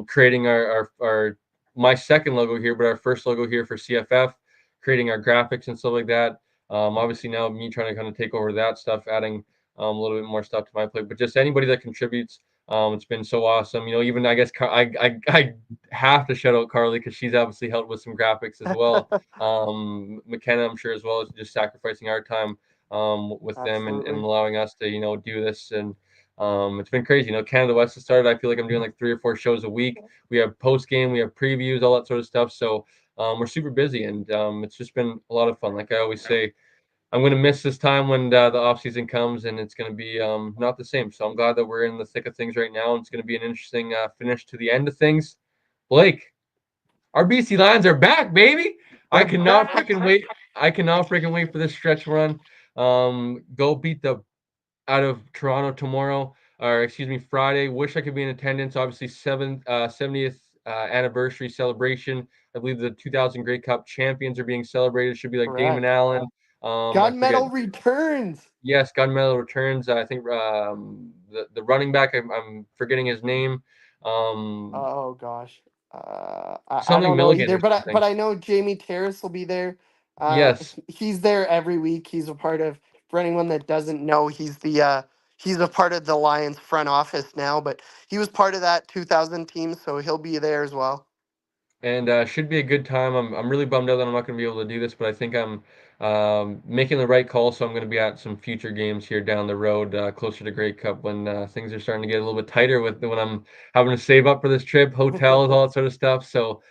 creating our my second logo here, but our first logo here for CFF, creating our graphics and stuff like that. Obviously now me trying to kind of take over that stuff, adding a little bit more stuff to my plate, but just anybody that contributes. It's been so awesome. Even I guess I have to shout out Carly because she's obviously helped with some graphics as well. McKenna, I'm sure as well, is just sacrificing our time with them and allowing us to do this. And it's been crazy. Canada West has started. I feel like I'm doing like 3 or 4 shows a week. We have post game, we have previews, all that sort of stuff. So we're super busy, and it's just been a lot of fun. Like I always say, I'm going to miss this time when the off season comes, and it's going to be not the same. So I'm glad that we're in the thick of things right now. And it's going to be an interesting finish to the end of things. Blake, our BC Lions are back, baby. I cannot freaking wait. I cannot freaking wait for this stretch run. Go beat the out of Toronto tomorrow, or excuse me, Friday. Wish I could be in attendance. Obviously, 70th anniversary celebration. I believe the 2000 Grey Cup champions are being celebrated. Should be like Damon Allen. Gunmetal returns. Yes, Gunmetal returns. I think the running back. I'm forgetting his name. Oh gosh, I don't know Milligan either. or But I know Jamie Terrace will be there. Yes. He's there every week. He's a part of. For anyone that doesn't know, he's a part of the Lions front office now. But he was part of that 2000 team, so he'll be there as well. And should be a good time. I'm really bummed out that I'm not going to be able to do this, but I think I'm making the right call. So I'm going to be at some future games here down the road, closer to Grey Cup, when things are starting to get a little bit tighter with when I'm having to save up for this trip, hotels, all that sort of stuff. So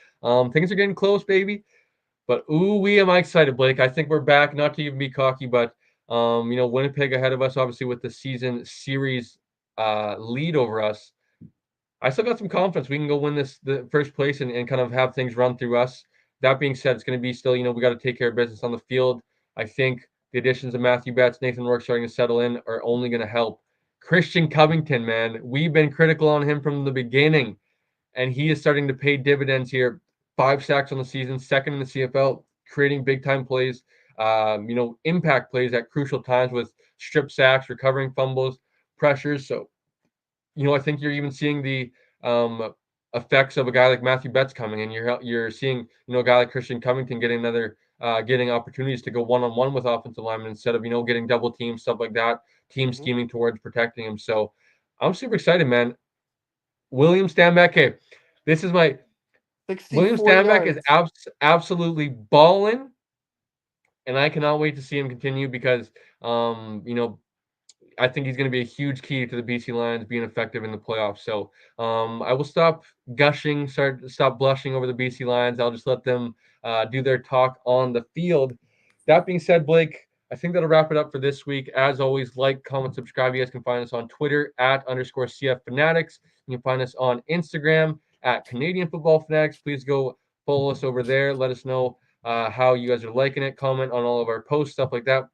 things are getting close, baby. But am I excited, Blake? I think we're back. Not to even be cocky, but Winnipeg ahead of us, obviously with the season series lead over us. I still got some confidence we can go win the first place and kind of have things run through us. That being said, it's going to be still, we got to take care of business on the field. I think the additions of Matthew Betts, Nathan Rourke starting to settle in are only going to help. Christian Covington, man, we've been critical on him from the beginning, and he is starting to pay dividends here. 5 sacks on the season, second in the CFL, creating big time plays, impact plays at crucial times with strip sacks, recovering fumbles, pressures. So I think you're even seeing the effects of a guy like Matthew Betts coming in. You're seeing a guy like Christian Covington getting opportunities to go one-on-one with offensive linemen instead of getting double teams, stuff like that. Team scheming towards protecting him. So I'm super excited, man. William Stanback. Hey, this is my William Stanback is absolutely balling, and I cannot wait to see him continue because I think he's going to be a huge key to the BC Lions being effective in the playoffs. So I will stop gushing, stop blushing over the BC Lions. I'll just let them do their talk on the field. That being said, Blake, I think that'll wrap it up for this week. As always, like, comment, subscribe. You guys can find us on Twitter @_CF Fanatics. You can find us on Instagram @Canadian Football Fanatics. Please go follow us over there. Let us know how you guys are liking it. Comment on all of our posts, stuff like that.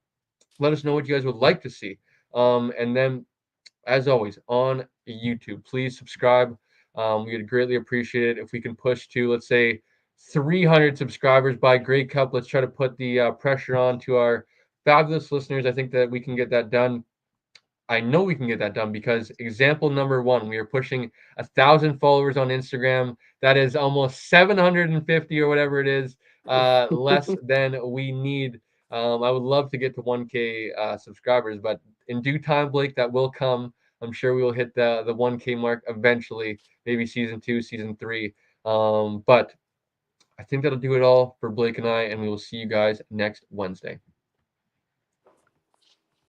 Let us know what you guys would like to see. And then, as always, on YouTube, please subscribe. We would greatly appreciate it if we can push to, let's say, 300 subscribers by Grey Cup. Let's try to put the pressure on to our fabulous listeners. I think that we can get that done. I know we can get that done because example number 1, we are pushing 1,000 followers on Instagram. That is almost 750 or whatever it is, less than we need. I would love to get to 1K subscribers, but in due time, Blake, that will come. I'm sure we will hit the 1K mark eventually, maybe season 2, season 3. But I think that'll do it all for Blake and I, and we will see you guys next Wednesday.